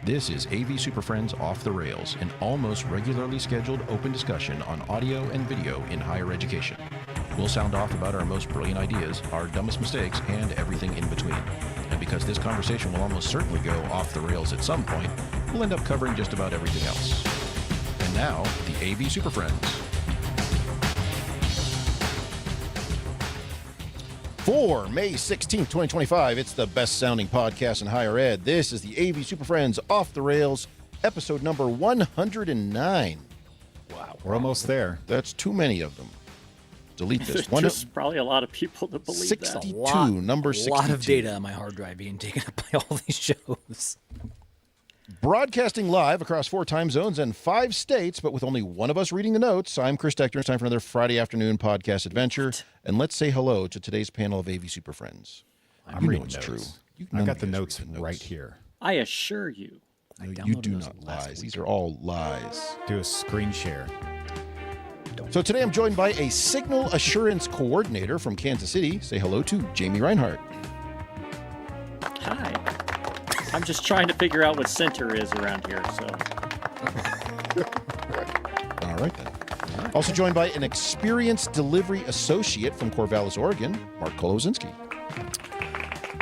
This is AV SuperFriends Off the Rails, an almost regularly scheduled open discussion on audio and video in higher education. We'll sound off about our most brilliant ideas, our dumbest mistakes, and everything in between. And because this conversation will almost certainly go off the rails at some point, we'll end up covering just about everything else. And now, the AV SuperFriends. For May 16th, 2025, it's the best sounding podcast in higher ed. This is the AV SuperFriends Off the Rails, episode number 109. Wow, we're almost there. That's too many of them. Delete this. There's probably a lot of people that believe 62, that. number 62. A lot of data on my hard drive being taken up by all these shows. Broadcasting live across 4 time zones and 5 states, but with only one of us reading the notes. I'm Chris Dechter. It's time for another Friday afternoon podcast adventure. And let's say hello to today's panel of AV SuperFriends. I'm reading notes. True. I got the notes right here. I assure you. You do not lie. These are all lies. Do a screen share. So today I'm joined by a signal assurance coordinator from Kansas City. Say hello to Jamie Reinhardt. Hi. I'm just trying to figure out what center is around here, so. All right, then. Also joined by an experienced delivery associate from Corvallis, Oregon, Mark Kolozinski.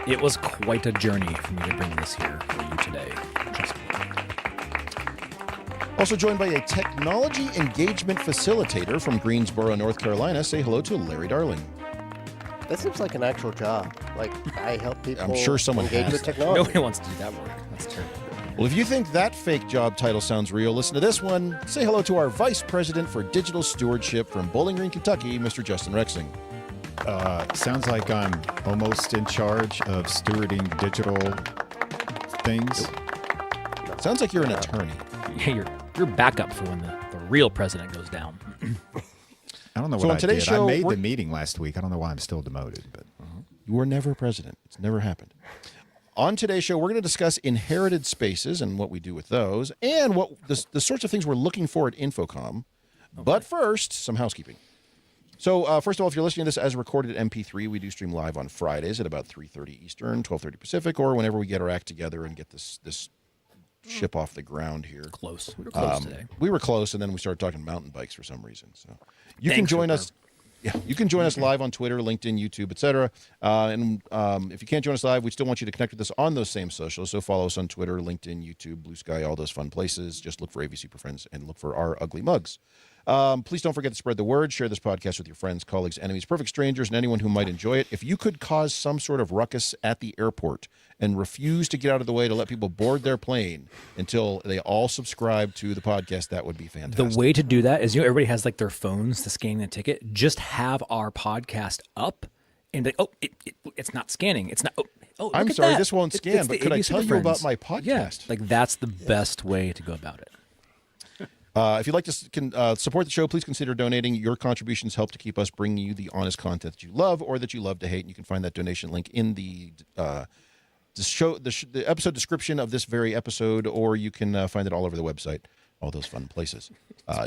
It was quite a journey for me to bring this here for you today. Trust me. Also joined by a technology engagement facilitator from Greensboro, North Carolina. Say hello to Larry Darling. That seems like an actual job. Like, I help people I'm sure someone engage has with that. technology. Nobody wants to do that work. That's terrible. Well, if you think that fake job title sounds real, listen to this one. Say hello to our Vice President for Digital Stewardship from Bowling Green, Kentucky, Mr. Justin Rexing. Sounds like I'm almost in charge of stewarding digital things. Sounds like you're an attorney. Yeah, you're backup for when the real president goes down. I don't know So what on I today's did. show, I made we're- the meeting last week. I don't know why I'm still demoted, but You were never president. It's never happened. On today's show, we're going to discuss inherited spaces and what we do with those, and what the sorts of things we're looking for at InfoComm. Okay. But first, some housekeeping. So first of all, if you're listening to this as recorded at MP3, we do stream live on Fridays at about 3:30 Eastern, 12:30 Pacific, or whenever we get our act together and get this ship off the ground here. Close. We were close today. We were close, and then we started talking mountain bikes for some reason. So you can join us. Yeah, you can join us live on Twitter, LinkedIn, YouTube, etc. And if you can't join us live, we still want you to connect with us on those same socials. So follow us on Twitter, LinkedIn, YouTube, Blue Sky, all those fun places. Just look for AV SuperFriends and look for our ugly mugs. Please don't forget to spread the word. Share this podcast with your friends, colleagues, enemies, perfect strangers, and anyone who might enjoy it. If you could cause some sort of ruckus at the airport and refuse to get out of the way to let people board their plane until they all subscribe to the podcast, that would be fantastic. The way to do that is, everybody has like their phones to scan the ticket. Just have our podcast up and be like, it's not scanning. It's not. I'm look at sorry, that. this won't scan, It's but the could I AV tell you about SuperFriends. my podcast? Yeah, like that's the best way to go about it. If you'd like to support the show, please consider donating. Your contributions help to keep us bringing you the honest content that you love or that you love to hate. And you can find that donation link in the episode description of this very episode, or you can find it all over the website, all those fun places.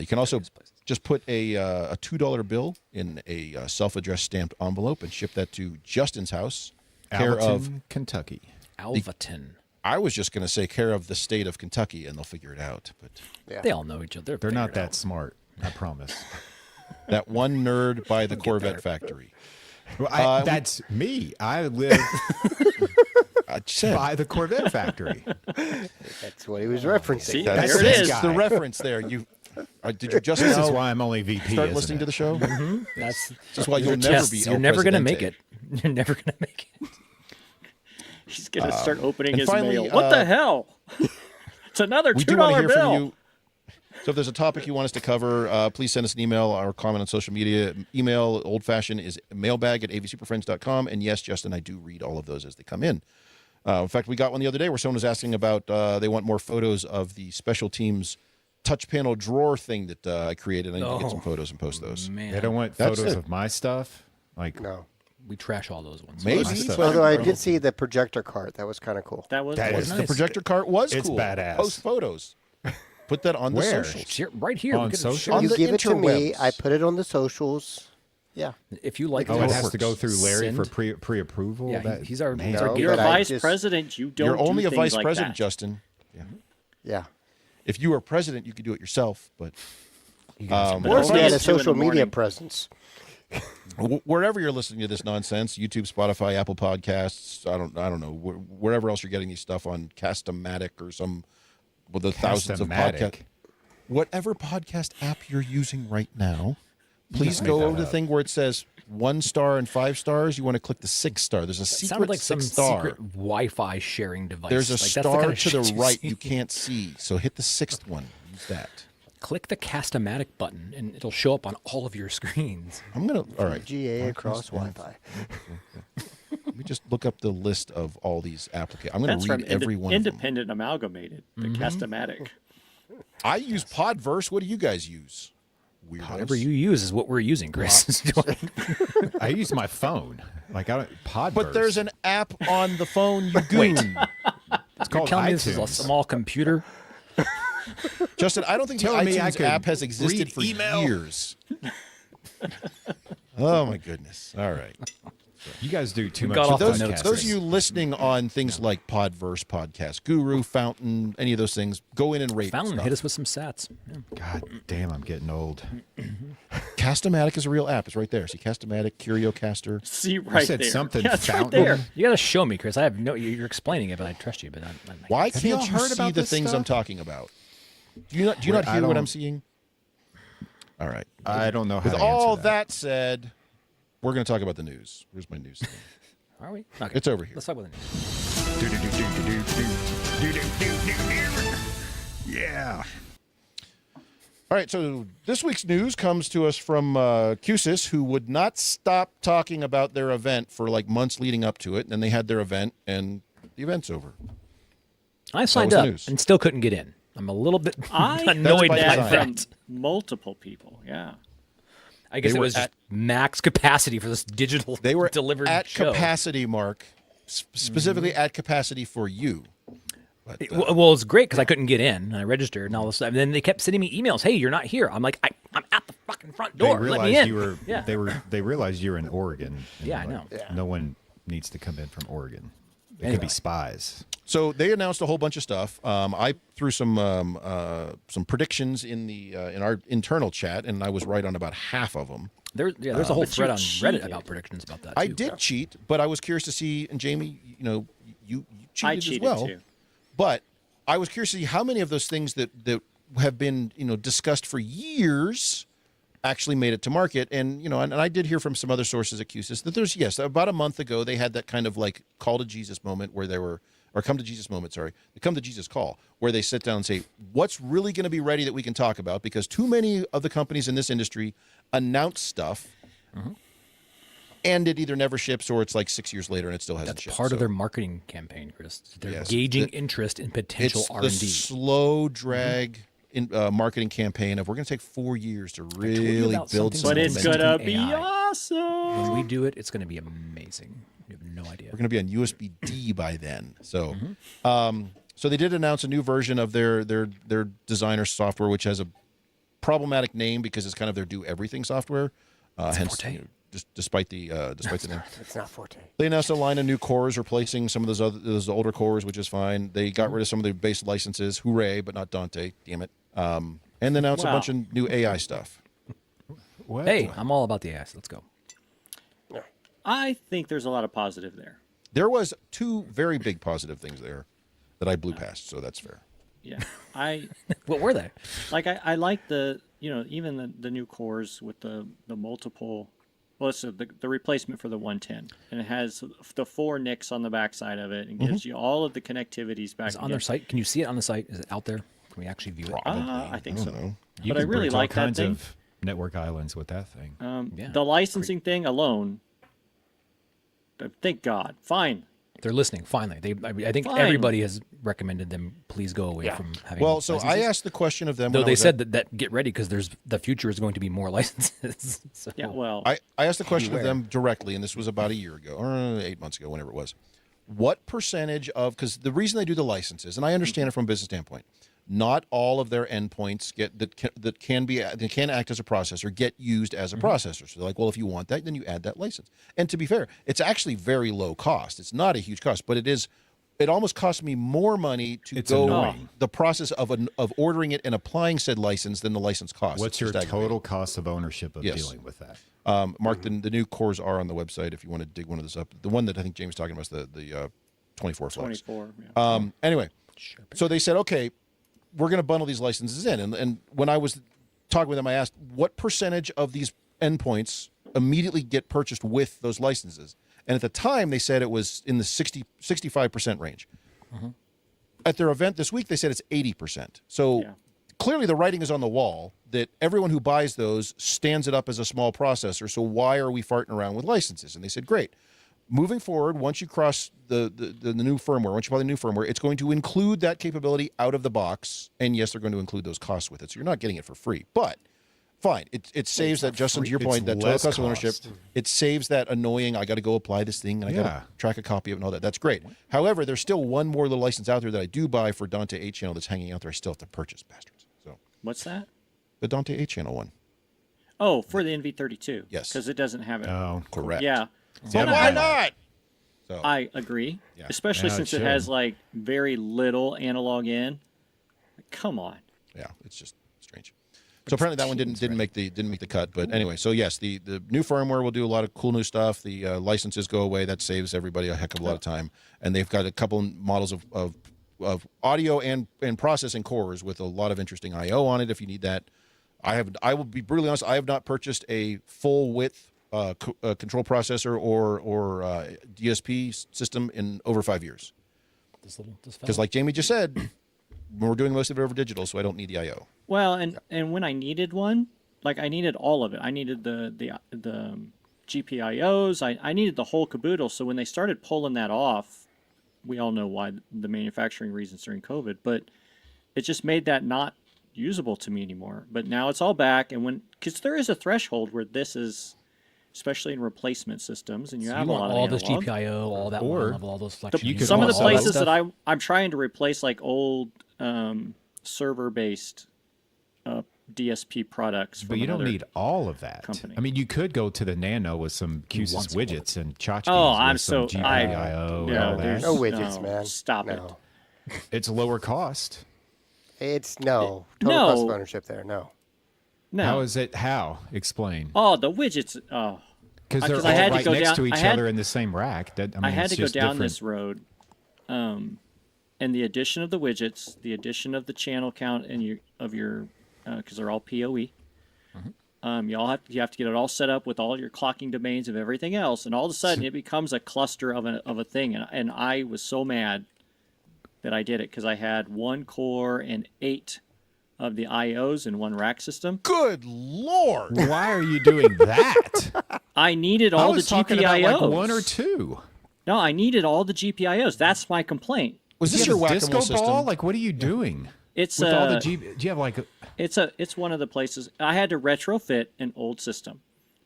You can also just put a $2 bill in a self-addressed stamped envelope and ship that to Justin's house, care of Alvaton, Kentucky. Alvaton. I was just going to say care of the state of Kentucky, and they'll figure it out. But Yeah. They all know each other. They're not that smart, I promise. that one nerd by the Corvette factory. Well, that's me. I live I said, by the Corvette factory. That's what he was referencing. See, that's there it is. the reference there. You did you just This now is why I'm only VP. start isn't listening it? to the show? That's That's why you'll never yes, be. you're El never gonna Presidente. make it. You're never gonna make it. He's going to start opening and his finally, mail. What the hell? It's another We do want to $2 hear bill. from you. So if there's a topic you want us to cover, please send us an email or comment on social media. Email, old-fashioned, is mailbag@avsuperfriends.com. And yes, Justin, I do read all of those as they come in. In fact, we got one the other day where someone was asking about they want more photos of the special teams touch panel drawer thing that I created. I need to get some photos and post those. Man, They don't want That's photos it. of my stuff. Like No. we trash all those ones. Maybe. stuff. Although I did see the projector cart. That was kind of cool. That was That was is nice. The projector cart was It's cool. badass. Post photos. Put that on the Where? socials. It's here- right here. On Look at it. social? On You the give it to me. interwebs. I put it on the socials. Yeah. If you like, oh, how it it has works. to go through Larry for Send. pre-approval. Yeah, That- he's our man. he's our No, You're a but I vice just- president. You don't You're do only a things vice like president, that. Justin. Yeah. Yeah. If you were president, you could do it yourself, but Or if only you had at a 2 in the social media morning. presence. wherever you're listening to this nonsense, YouTube, Spotify, Apple Podcasts, I don't know, wherever else you're getting these stuff on, Cast-O-Matic or some, well, the thousands of podcasts. Cast-O-Matic. Whatever podcast app you're using right now, please Make go that over to the up. thing where it says 1 star and 5 stars. You want to click the 6 star. There's a It secret sounded like some 6 star. secret Wi-Fi sharing device. There's a Like, that's the star kind of to the shit you right see. you can't see. So hit the 6th one. Use that. Click the Cast-O-Matic button, and it'll show up on all of your screens. I'm gonna. All right. GA across Wi-Fi. Let me just look up the list of all these applications. I'm going That's to read from every one of them. Independent Amalgamated, the Cast-O-Matic. I use Podverse. What do you guys use? Weirdos. Whatever you use is what we're using, Chris. I use my phone. Like I don't Podverse. But there's an app on the phone, you goon. It's called Telling me this is a iTunes. small computer. Justin, I don't think the Telling me I iTunes could app has existed read for email? years. Oh, my goodness. All right. You guys do too much. got off the Those, notes, those of you listening on things like Podverse, Podcast Guru, Fountain, any of those things, go in and rate Fountain stuff. hit us with some sats. Yeah. God damn, I'm getting old. Cast-O-Matic is a real app. It's right there. See, Cast-O-Matic, CurioCaster. See right said there. something Yeah, it's right Fountain? there. You got to show me, Chris. I have no. You're explaining it, but I trust you. But I'm Why Have you all can't you heard see about the this things I'm stuff? talking about? Do you not Wait, I hear what don't- I'm seeing? All right. I don't know how With to all answer that. that said, we're going to talk about the news. Where's my news thing? Are we? Okay. It's over here. Let's talk about the news. Yeah. All right, so this week's news comes to us from QSIS, who would not stop talking about their event for like months leading up to it. And then they had their event, and the event's over. I signed was the up news. and still couldn't get in. I'm a little bit I annoyed by heard by that design. from that. multiple people. Yeah. I guess They it were was just max capacity for this digital They were delivered at show. capacity, Mark, specifically at capacity for you. But, Well, it's great because I couldn't get in. And I registered and all this stuff. And then they kept sending me emails. Hey, you're not here. I'm like, I'm at the fucking front They door. Let me realized in. you were. Yeah. They realized you're in Oregon. and Yeah, I like, know. Yeah. No one needs to come in from Oregon. It could Anyway. be spies. So they announced a whole bunch of stuff. I threw some predictions in our internal chat, and I was right on about half of them. There's a whole But you thread on Reddit cheated. about predictions about that. I too. did cheat, but I was curious to see. And Jamie, you cheated, I cheated as well. too. But I was curious to see how many of those things that have been discussed for years actually made it to market. And and I did hear from some other sources at QSIS that there's about a month ago they had that kind of like call to Jesus moment where they were. Or come to Jesus moment, sorry. The come to Jesus call, where they sit down and say, what's really going to be ready that we can talk about? Because too many of the companies in this industry announce stuff, and it either never ships or it's like 6 years later and it still hasn't That's shipped. part of So their marketing campaign, Chris. They're Yes. gauging interest in potential it's R&D. the slow drag in marketing campaign of we're going to take 4 years to you really about build something some But it's momentum. gonna Something be AI. awesome. When we do it, it's going to be amazing. You have no idea. We're going to be on USB-D by then. So, so they did announce a new version of their designer software, which has a problematic name because it's kind of their do everything software. Hence, Forte. just despite the name, It's not Forte. they announced a line of new cores replacing some of those older cores, which is fine. They got rid of some of the base licenses. Hooray! But not Dante. Damn it. And then announced a Wow. bunch of new AI stuff. What? Hey, I'm all about the ass. Let's go. I think there's a lot of positive there. There was 2 very big positive things there that I blew past, so that's fair. Yeah. I What were they? I like the even the new cores with the multiple. Well, it's the replacement for the 110, and it has the 4 NICs on the backside of it, and gives you all of the connectivities back. Is it on their site? Can you see it on the site? Is it out there? Can we actually view it? I think so. know. You But I can really bridge all like that kinds thing. of network islands with that thing. Yeah. The licensing thing alone. Thank God. Fine. They're listening. Finally, I think Fine. everybody has recommended them. Please go away from having. Well, so I licenses. asked the question of them. Though when I they was said that get ready because the future is going to be more licenses. So, Yeah. Well. I asked the question of them directly, and this was about a year ago, or 8 months ago, whenever it was. What percentage of, because the reason they do the licenses, and I understand it from a business standpoint, not all of their endpoints that can act as a processor get used as a processor. So they're like, well, if you want that, then you add that license. And to be fair, it's actually very low cost. It's not a huge cost, but it is it almost cost me more money to It's go annoying. the process of ordering it and applying said license than the license costs. What's your total cost of ownership of dealing with that? Mark, the new cores are on the website if you want to dig one of those up. The one that I think James is talking about is the 24 flex. 24. Yeah. Anyway, so they said, okay, we're going to bundle these licenses in. And when I was talking with them, I asked, what percentage of these endpoints immediately get purchased with those licenses? And at the time, they said it was in the 65% range. At their event this week, they said it's 80%. So clearly the writing is on the wall that everyone who buys those stands it up as a small processor. So why are we farting around with licenses? And they said, great. Moving forward, once you cross the new firmware, once you buy the new firmware, it's going to include that capability out of the box. And yes, they're going to include those costs with it. So you're not getting it for free. But fine. It saves that, Justin, to your point, that total cost of ownership. It saves that annoying, I got to go apply this thing, and I got to track a copy of it and all that. That's great. However, there's still one more little license out there that I do buy for Dante 8 channel that's hanging out there. I still have to purchase, bastards. So What's that? the Dante 8 channel one. Oh, for the NV32. Yes. Because it doesn't have it. Oh, Correct. Yeah. But why not? So, I agree. Especially since it has like very little analog in. Come on. yeah, it's just strange. So apparently that one didn't make the cut. But anyway, so yes, the new firmware will do a lot of cool new stuff. The licenses go away. That saves everybody a heck of a lot of time. And they've got a couple models of audio and processing cores with a lot of interesting I/O on it. If you need that, I will be brutally honest. I have not purchased a full width control processor or DSP system in over 5 years. Because like Jamie just said, we're doing most of it over digital, so I don't need the I/O. Well, and when I needed one, like I needed all of it. I needed the GPIOs. I needed the whole caboodle. So when they started pulling that off, we all know why, the manufacturing reasons during COVID, but it just made that not usable to me anymore. But now it's all back, and because there is a threshold where this is, especially in replacement systems, and you have a lot of all this analog. GPIO, all that one level, all those flexions. Some of the all that places stuff. that I'm trying to replace, like old server-based DSP products. But you don't need all of that. company. I mean, you could go to the Nano with some QSys widgets and tchotchkes Oh, with some GPIO and all that. there's No widgets, man. Stop it. No. It's lower cost. It's total No. cost of ownership there. No. No. How is it? How? Explain. Oh, the widgets. Oh, Because they're 'cause I had all to right go next down- to each I had- other in the same rack. That, I mean, I had it's to go just down different. this road, and the addition of the widgets, the addition of the channel count and your because they're all PoE. You have to get it all set up with all your clocking domains of everything else, and all of a sudden it becomes a cluster of a thing. And I was so mad that I did it because I had one core and 8 of the IOs in one rack system. Good Lord. Why are you doing that? I needed I all the was talking GPIOs. about like 1 or 2. No, I needed all the GPIOs. That's my complaint. Was Do this you your have a whack-a-mole disco system? ball? Like, what are you doing? It's With all the do you have like It's one of the places I had to retrofit an old system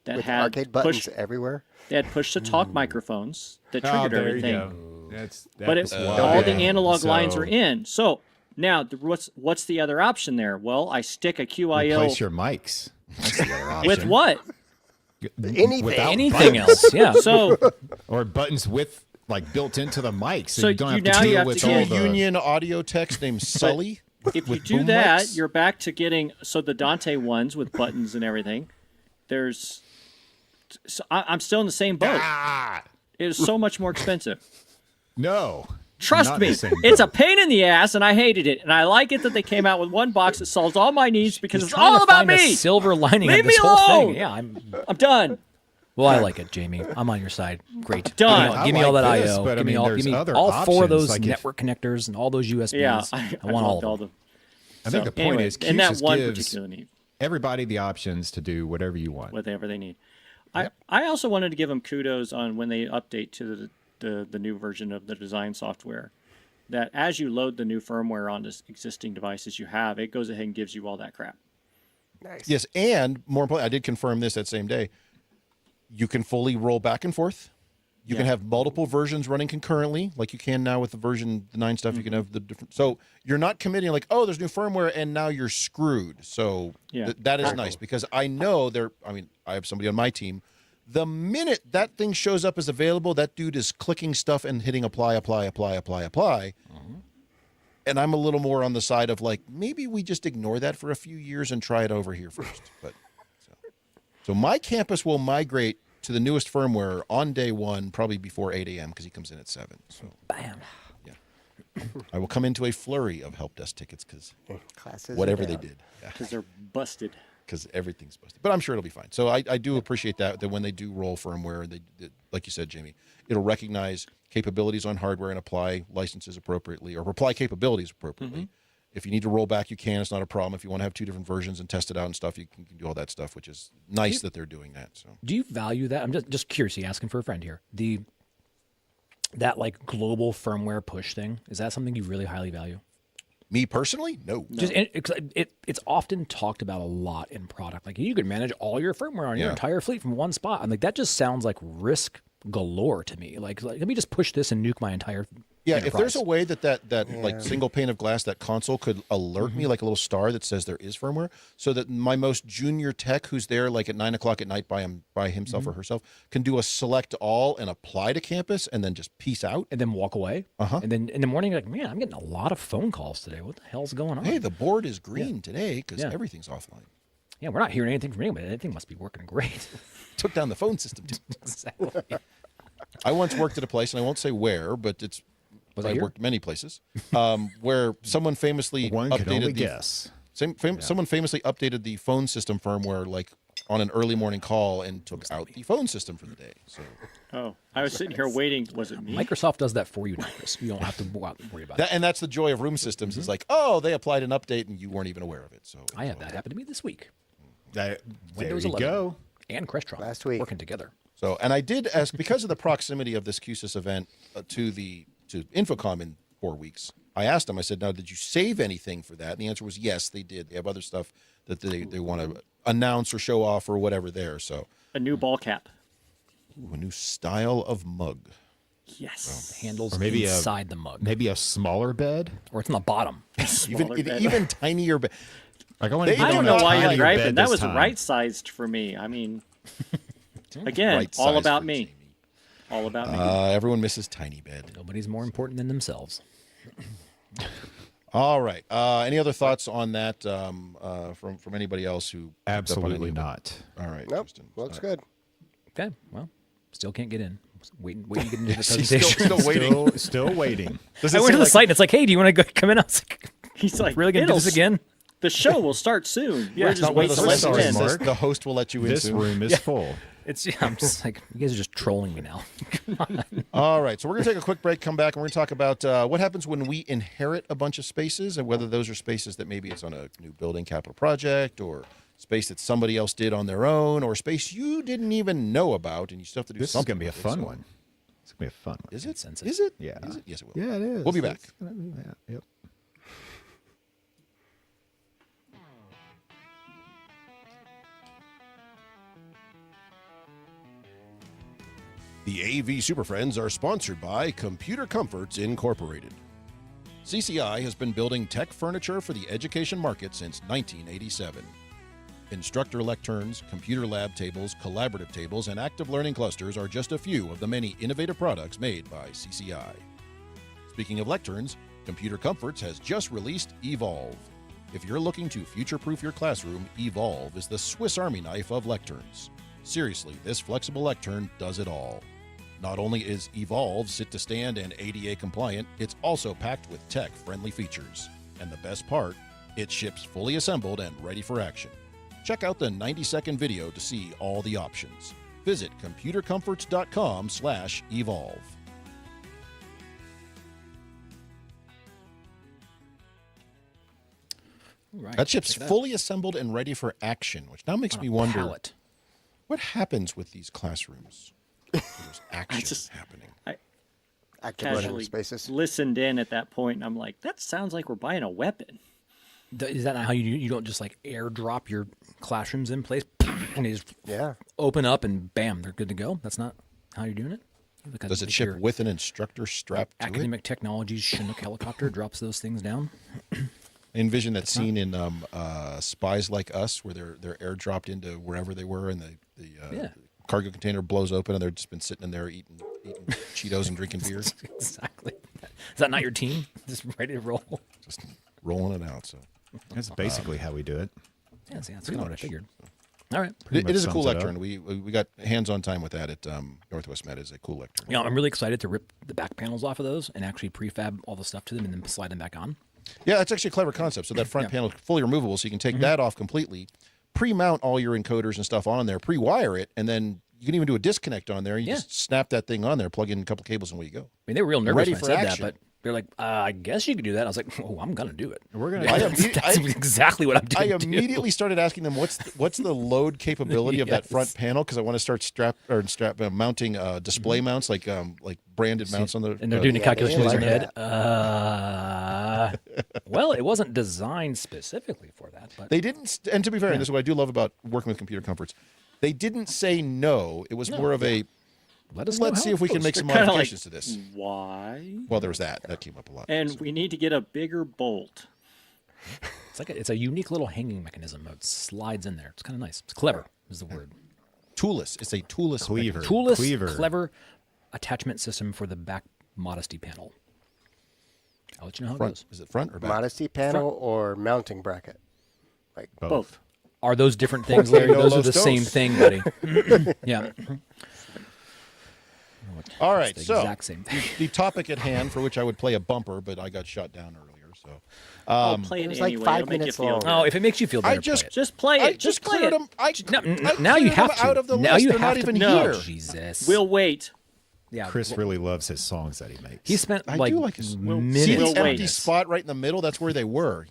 that With had arcade buttons everywhere. They had push to talk microphones that triggered there everything. You go. But all the analog lines are in. So now what's the other option there? Well, I stick a QIO Replace your mics. That's the other option. with what? Anything. Without Anything buttons. else? Yeah. So Or buttons with like built into the mic, so So you don't you have now to you deal have with to all get the Union audio text named Sully. if you with do boom that, mics? you're back to getting the Dante ones with buttons and everything. I'm still in the same boat. It is so much more expensive. No. Trust not me, the same it's a boat. pain in the ass, and I hated it. And I like it that they came out with one box that solves all my needs because it's Trying all to about find a me. silver lining Leave of this me whole alone. thing. Yeah, I'm done. well, I like it, Jamie. I'm on your side. Great. Done. Give me I all that like this, IO. but I Give me mean, all, there's give me other all 4 of options, those like if- network connectors and all those USBs. Yeah, I want all of loved them. I think the point Anyway, is and that QSys one gives particular need, everybody the options to do whatever you want. whatever they need. I also wanted to give them kudos on when they update to the new version of the design software. That as you load the new firmware onto existing devices you have, it goes ahead and gives you all that crap. Nice. Yes, and more importantly, I did confirm this that same day. You can fully roll back and forth. You can have multiple versions running concurrently, like you can now with the 9 stuff. You can have the different. So you're not committing like, oh, there's new firmware, and now you're screwed. So Yeah. that is nice because I know I have somebody on my team The minute that thing shows up as available, that dude is clicking stuff and hitting apply. And I'm a little more on the side of like, maybe we just ignore that for a few years and try it over here first. But so my campus will migrate to the newest firmware on day one, probably before 8 a.m. because he comes in at 7. So Bam. yeah, I will come into a flurry of help desk tickets because Classes whatever are they down. did. Because they're busted. Because everything's busted. But I'm sure it'll be fine. So I do appreciate that when they do roll firmware, they like you said, Jamie, it'll recognize capabilities on hardware and apply licenses appropriately or apply capabilities appropriately. If you need to roll back, you can. It's not a problem. If you want to have 2 different versions and test it out and stuff, you can do all that stuff, which is nice that they're doing that. So Do you value that? I'm just curious, asking for a friend here. That like global firmware push thing, is that something you really highly value? me personally, no. Just it's often talked about a lot in product. Like you could manage all your firmware on your entire fleet from one spot. I'm like, that just sounds like risk galore to me. Like let me just push this and nuke my entire enterprise. If there's a way that like single pane of glass, that console could alert me like a little star that says there is firmware, so that my most junior tech who's there like at 9 o'clock at night by himself or herself can do a select all and apply to campus and then just peace out. and then walk away. And then in the morning, you're like, man, I'm getting a lot of phone calls today. What the hell's going on? Hey, the board is green today because everything's offline. Yeah, we're not hearing anything from anybody. Anything must be working great. Took down the phone system too. Exactly. I once worked at a place, and I won't say where, but it's I here? worked many places, where someone famously One could only updated guess. Someone famously updated the phone system firmware like on an early morning call and took out the phone system for the day. So Oh, I was sitting here waiting. Was it me? Microsoft does that for you now, Chris. You don't have to go out and worry about it. and that's the joy of room systems. Is like, oh, they applied an update and you weren't even aware of it. So I had that happen to me this week. There Windows you 11 go. and Crestron Last week. working together. So, and I did ask because of the proximity of this QSYS event to InfoComm in 4 weeks. I asked them. I said, "Now, did you save anything for that?" And the answer was yes, they did. They have other stuff that they want to announce or show off or whatever there. So, A new ball cap. a new style of mug. Yes. Handles Or maybe inside the mug, Maybe a smaller bed. or it's on the bottom. Even tinier. Like I want to They I don't on know a why you're tinier griping. bed That this was time. right-sized for me. I mean, again, Right all size about for me. Jamie. All about me. Everyone misses tiny bed. Nobody's more important than themselves. All right. Any other thoughts on that from anybody else who picked up on Absolutely any- not. All right. Nope. Kristen. Looks good. Okay, well, still can't get in. Waiting to get into the She's presentation. still waiting. Still waiting. Does I it went say to the like- site and it's like, hey, do you want to come in? I was like, He's like, really gonna do "It'll this again? The show will start soon. Yeah, We're it's just Not one of waiting those to let Sorry, you in. messages that Mark. says the host will let you in This soon. room is full. I'm just like, you guys are just trolling me now. All right, so we're going to take a quick break, come back, and we're going to talk about what happens when we inherit a bunch of spaces and whether those are spaces that maybe it's on a new building capital project or space that somebody else did on their own or space you didn't even know about and you still have to do This is something going to be a with it. fun So- one. It's going to be a fun one. Is it? Sense it. Is it? Yeah. Is it? Yes, it will. Yeah, it is. We'll be back. It's gonna be that. Yep. The AV SuperFriends are sponsored by Computer Comforts Incorporated. CCI has been building tech furniture for the education market since 1987. Instructor lecterns, computer lab tables, collaborative tables, and active learning clusters are just a few of the many innovative products made by CCI. Speaking of lecterns, Computer Comforts has just released Evolve. If you're looking to future-proof your classroom, Evolve is the Swiss Army knife of lecterns. Seriously, this flexible lectern does it all. Not only is Evolve sit-to-stand and ADA compliant, it's also packed with tech-friendly features. And the best part, it ships fully assembled and ready for action. Check out the 90-second video to see all the options. Visit computercomforts.com/evolve. Right. That ship's fully assembled and ready for action, which now makes me wonder Pallet. what happens with these classrooms. Where There's action just- happening. Active learning Casually spaces. listened in at that point, and I'm like, that sounds like we're buying a weapon. Is that not how you don't just like airdrop your classrooms in place and they just Yeah. open up and bam, they're good to go? That's not how you're doing it? Because Does it like ship your with an instructor strapped to it? Academic Technologies Chinook helicopter drops those things down? I envision that scene in Spies Like Us where they're airdropped into wherever they were and the cargo container blows open and they've just been sitting in there eating Cheetos and drinking beer, Exactly. Is that not your team? Just ready to roll? just rolling it out. So That's basically how we do it. Yeah, see, that's kind of what I figured. All right. it much is a cool sums it lectern. up. We got hands-on time with that at Northwest Med. Is a cool lectern. Yeah, I'm really excited to rip the back panels off of those and actually prefab all the stuff to them and then slide them back on. Yeah, that's actually a clever concept. So that front panel is fully removable, so you can take that off completely, pre-mount all your encoders and stuff on there, pre-wire it, and then you can even do a disconnect on there. You just snap that thing on there, plug in a couple cables, and away you go. I mean, they were real nervous Ready when I for said action. that, but they're like, I guess you could do that. I was like, oh, I'm going to do it. We're gonna. That's exactly what I'm I doing. immediately started asking them what's the load capability of that front panel, because I want to start mounting display mounts like branded mounts on the. And they're doing the Yeah, calculations they in their like head. Well, it wasn't designed specifically for that. But They didn't, and to be fair, and this is what I do love about working with Computer Comforts, they didn't say no. It was more of a let us know let's how see it if we can goes. make some They're kinda modifications to this. Why? Well, there was that. That came up a lot. And So. we need to get a bigger bolt. It's a unique little hanging mechanism. It slides in there. It's kind of nice. It's clever is the word. Toolless. It's a toolless Cleaver. Toolless, Cleaver. clever attachment system for the back modesty panel. I'll let you know how it front. goes. Is it front or back? Modesty panel or mounting bracket? Like Both. Are those different things, Larry? No Those are los the dos. same thing, buddy. Yeah. All right, It's the so exact same thing. the topic at hand, for which I would play a bumper, but I got shot down earlier. So I'll play it was like anyway. 5 It'll make you minutes feel long. good. Oh, if it makes you feel better, play it. Just play it. I just play cleared it. them. Now you have to. Out of the now list. you They're have not to. even No. here. Jesus. We'll wait. Yeah. Chris really loves his songs that he makes. He spent I like do like his. minutes. See the We'll empty wait. spot right in the middle? That's where they were.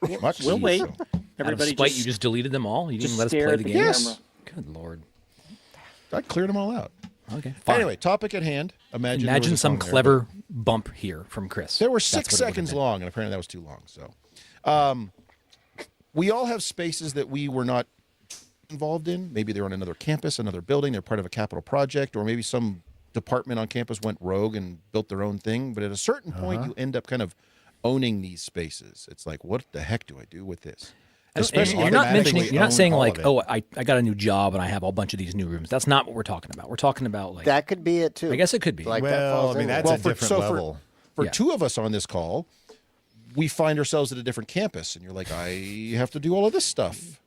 Schmucks. We'll wait. Out of Everybody spite, just, you just deleted them all. You just didn't let us stare play at the the game. Yes. Good lord. I cleared them all out. Okay. Fine. Anyway, topic at hand. Imagine there was Imagine a some song there, clever bump here from Chris. There were That's 6 what it would have seconds been. long, and apparently that was too long. So, we all have spaces that we were not involved in. Maybe they're on another campus, another building. They're part of a capital project, or maybe some department on campus went rogue and built their own thing. But at a certain point, you end up kind of owning these spaces. It's like, what the heck do I do with this? And you're not automatically mentioning. You're not own saying all like, of it. oh, I got a new job and I have a bunch of these new rooms. That's not what we're talking about. We're talking about like. that could be it too. I guess it could be. Like that Well, falls I mean, in that's there. a different level. For Yeah. 2 of us on this call, we find ourselves at a different campus, and you're like, I have to do all of this stuff.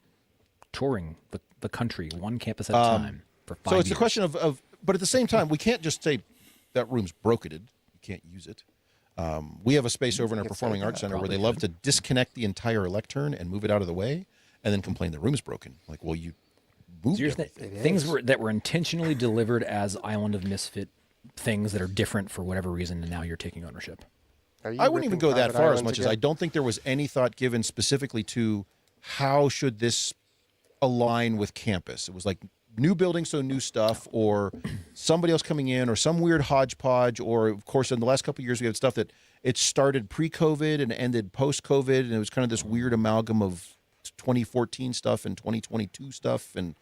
touring the country one campus at a time for 5 So it's years. the question of, but at the same time, we can't just say that room's broketed. You can't use it. We have a space over in our Performing Arts Center where they love to disconnect the entire lectern and move it out of the way, and then complain the room's broken. Like, well, you moved So you're saying everything. things that were intentionally delivered as Island of Misfit things that are different for whatever reason, and now you're taking ownership. Are you I wouldn't even ripping go that private far as islands much as I again? don't think there was any thought given specifically to how should this align with campus. It was like new building, so new stuff, or somebody else coming in, or some weird hodgepodge, or of course in the last couple of years we had stuff that it started pre-COVID and ended post-COVID, and it was kind of this weird amalgam of 2014 stuff and 2022 stuff, and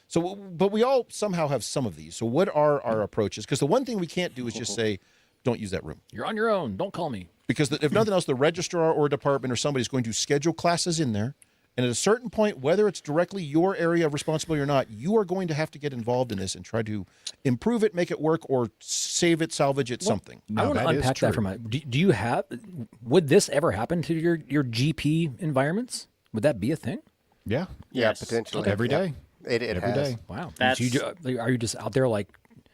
so, but we all somehow have some of these. So what are our approaches? Because the one thing we can't do is just say, don't use that room. You're on your own. Don't call me. Because if nothing else, the registrar or department or somebody is going to schedule classes in there. And at a certain point, whether it's directly your area of responsibility or not, you are going to have to get involved in this and try to improve it, make it work, or save it, salvage it, something. I want to that is unpack that true. from a. Do you have? Would this ever happen to your GP environments? Would that be a thing? Yeah. Yeah, Yes. potentially. Every day. It Every has. day. Wow. That's- Are you just out there like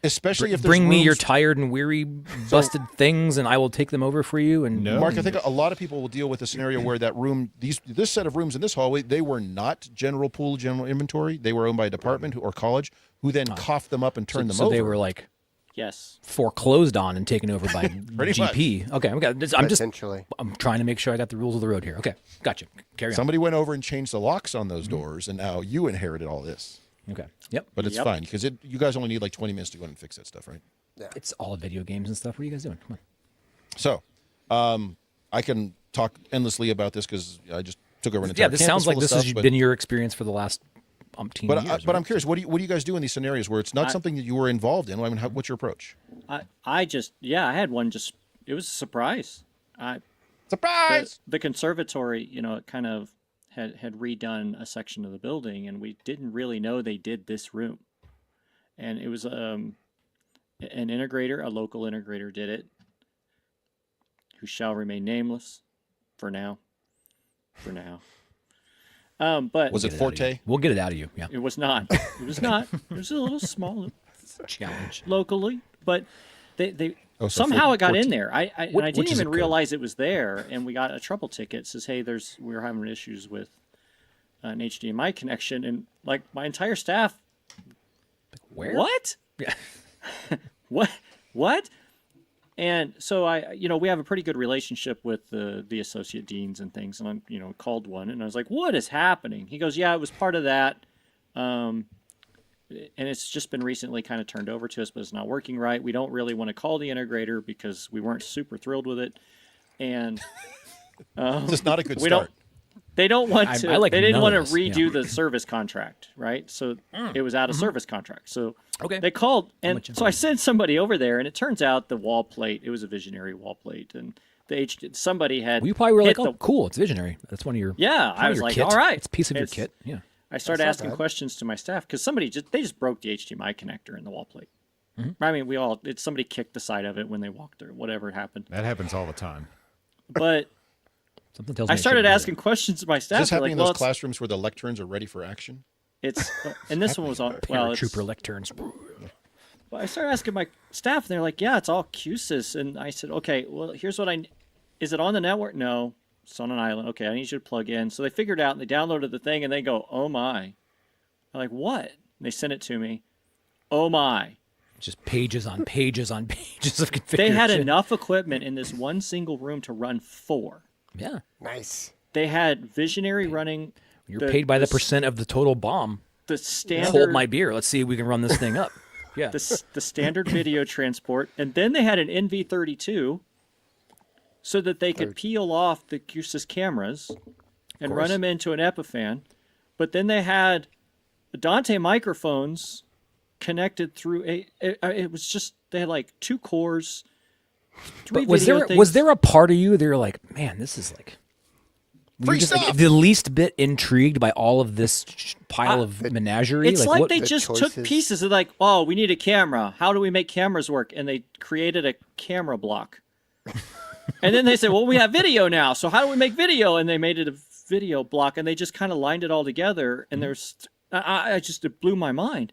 Especially if there's bring me your rooms- tired and weary, busted things, and I will take them over for you? And No. Mark, I think a lot of people will deal with a scenario where that room, this set of rooms in this hallway, they were not general pool, general inventory. They were owned by a department or college who then coughed them up and turned them so over. they were like Yes. foreclosed on and taken over by Pretty GP. Okay, I'm just Potentially. I'm trying to make sure I got the rules of the road here. Okay, gotcha. Carry on. Somebody went over and changed the locks on those doors, and now you inherited all this. Okay. Yep. But it's Yep. fine because you guys only need like 20 minutes to go in and fix that stuff, right? It's all video games and stuff. What are you guys doing? Come on. So, I can talk endlessly about this because I just took over an entire Yeah, this campus sounds like full of this has stuff, but- been your experience for the last umpteen But years. but right? I'm curious, what do you guys do in these scenarios where it's not something that you were involved in? I mean, what's your approach? I just I had one just it was a surprise. Surprise! The conservatory, it kind of had redone a section of the building, and we didn't really know they did this room. and it was an integrator, a local integrator did it, who shall remain nameless for now. But Was it Forte? We'll get it out of you. Yeah. it was not. It was not. It was a little small Challenge. locally, but they Oh, so somehow it got 14. in there. And I Which didn't is even it code? realize it was there, and we got a trouble ticket. Says, hey, we're having issues with an HDMI connection, and like my entire staff. Where? What? Yeah. What? And so we have a pretty good relationship with the associate deans and things, and I called one, and I was like, what is happening? He goes, yeah, it was part of that. And it's just been recently kind of turned over to us, but it's not working right. We don't really want to call the integrator because we weren't super thrilled with it. And It's just not a good we start. they don't want to. I like they didn't none want to of this, redo yeah. the service contract, right? So it was out of service contract. So Okay. they called, and much so I sent somebody over there, and it turns out the wall plate. It was a Visionary wall plate, and somebody had. Well, you probably were like, hit oh, cool, it's Visionary. That's one of your. Yeah, I was your like, kit. all right, It's a piece of your It's- kit. Yeah. I started That's not asking bad. questions to my staff because somebody they just broke the HDMI connector in the wall plate. I mean, somebody kicked the side of it when they walked or whatever happened. That happens all the time. But Something tells me I started shouldn't do asking questions to my Is staff. this They're happening like, in well, those classrooms where the lecterns are ready for action? and this one was on. Well, it's, Paratrooper lecterns. Well, I started asking my staff, and they're like, "Yeah, it's all QSYS." And I said, "Okay, well, here's what is it on the network? No, it's on an island. Okay, I need you to plug in." So they figured it out, and they downloaded the thing, and they go, "Oh my!" I'm like, "What?" And they sent it to me. Oh my! Just pages on pages on pages of configuration. They had enough equipment in this one single room to run 4. Yeah. Nice. They had Visionary running. You're paid by the percent of the total bomb. The standard. Hold my beer. Let's see if we can run this thing up. Yeah. the standard video transport, and then they had an NV32 so that they could peel off the QSYS cameras and run them into an Epiphan. But then they had Dante microphones connected through it was just, they had like 2 cores, 3 But was video there things. was there a part of you that you're like, man, this is like Free you're just like stuff! the least bit intrigued by all of this pile of menagerie? It's like what, they the just took choices. pieces of like, oh, we need a camera. How do we make cameras work? And they created a camera block. And then they said, well, we have video now. So how do we make video? And they made it a video block, and they just kind of lined it all together. And it blew my mind.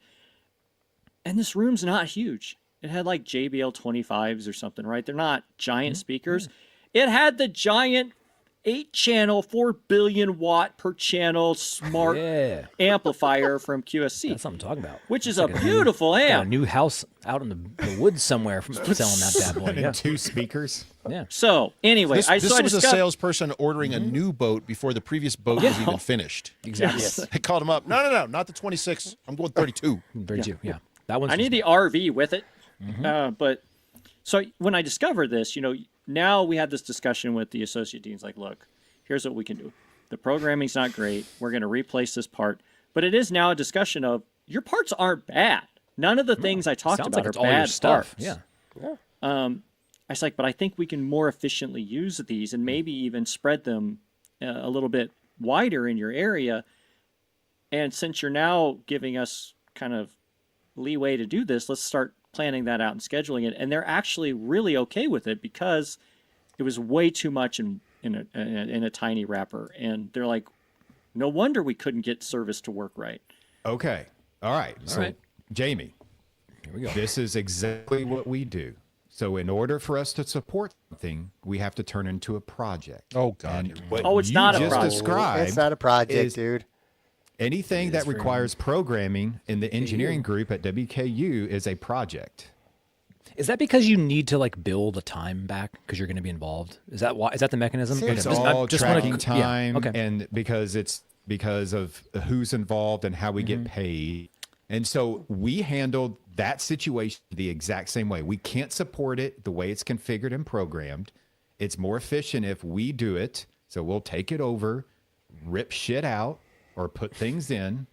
And this room's not huge. It had like JBL 25s or something, right? They're not giant speakers. It had the giant 8-channel, 4 billion watt per channel smart Yeah. amplifier from QSC, That's what I'm talking about. which is It's a like beautiful got a amp. new house out in the woods somewhere from selling that bad boy. And Yeah. 2 speakers. Yeah. So anyway, This I was a discovered. salesperson ordering a new boat before the previous boat was even finished. Exactly. Yes. I called him up. No, not the 26. I'm going 32. 32. Yeah. That one's I need the RV with it. But so when I discovered this, now we had this discussion with the associate deans. Like, look, here's what we can do. The programming's not great. We're going to replace this part. But it is now a discussion of your parts aren't bad. None of the things I talked sounds about like it's are all your bad stuff. parts. Yeah. I was like, but I think we can more efficiently use these and maybe even spread them a little bit wider in your area. And since you're now giving us kind of leeway to do this, let's start planning that out and scheduling it. And they're actually really okay with it because it was way too much in a tiny wrapper. And they're like, no wonder we couldn't get service to work right. Okay. All right. So, right. Jamie, Here we go. this is exactly what we do. So, in order for us to support something, we have to turn into a project. Oh, God. And what Oh, it's you not a just project. described It's not a project, is dude. anything that requires programming in the engineering group at WKU is a project. Is that because you need to like build a time back because you're going to be involved? Is that why? Is that the mechanism? It's Okay, all just wanna- tracking yeah, time, okay. and because of who's involved and how we get paid. And so we handled that situation the exact same way. We can't support it the way it's configured and programmed. It's more efficient if we do it. So we'll take it over, rip shit out, or put things in,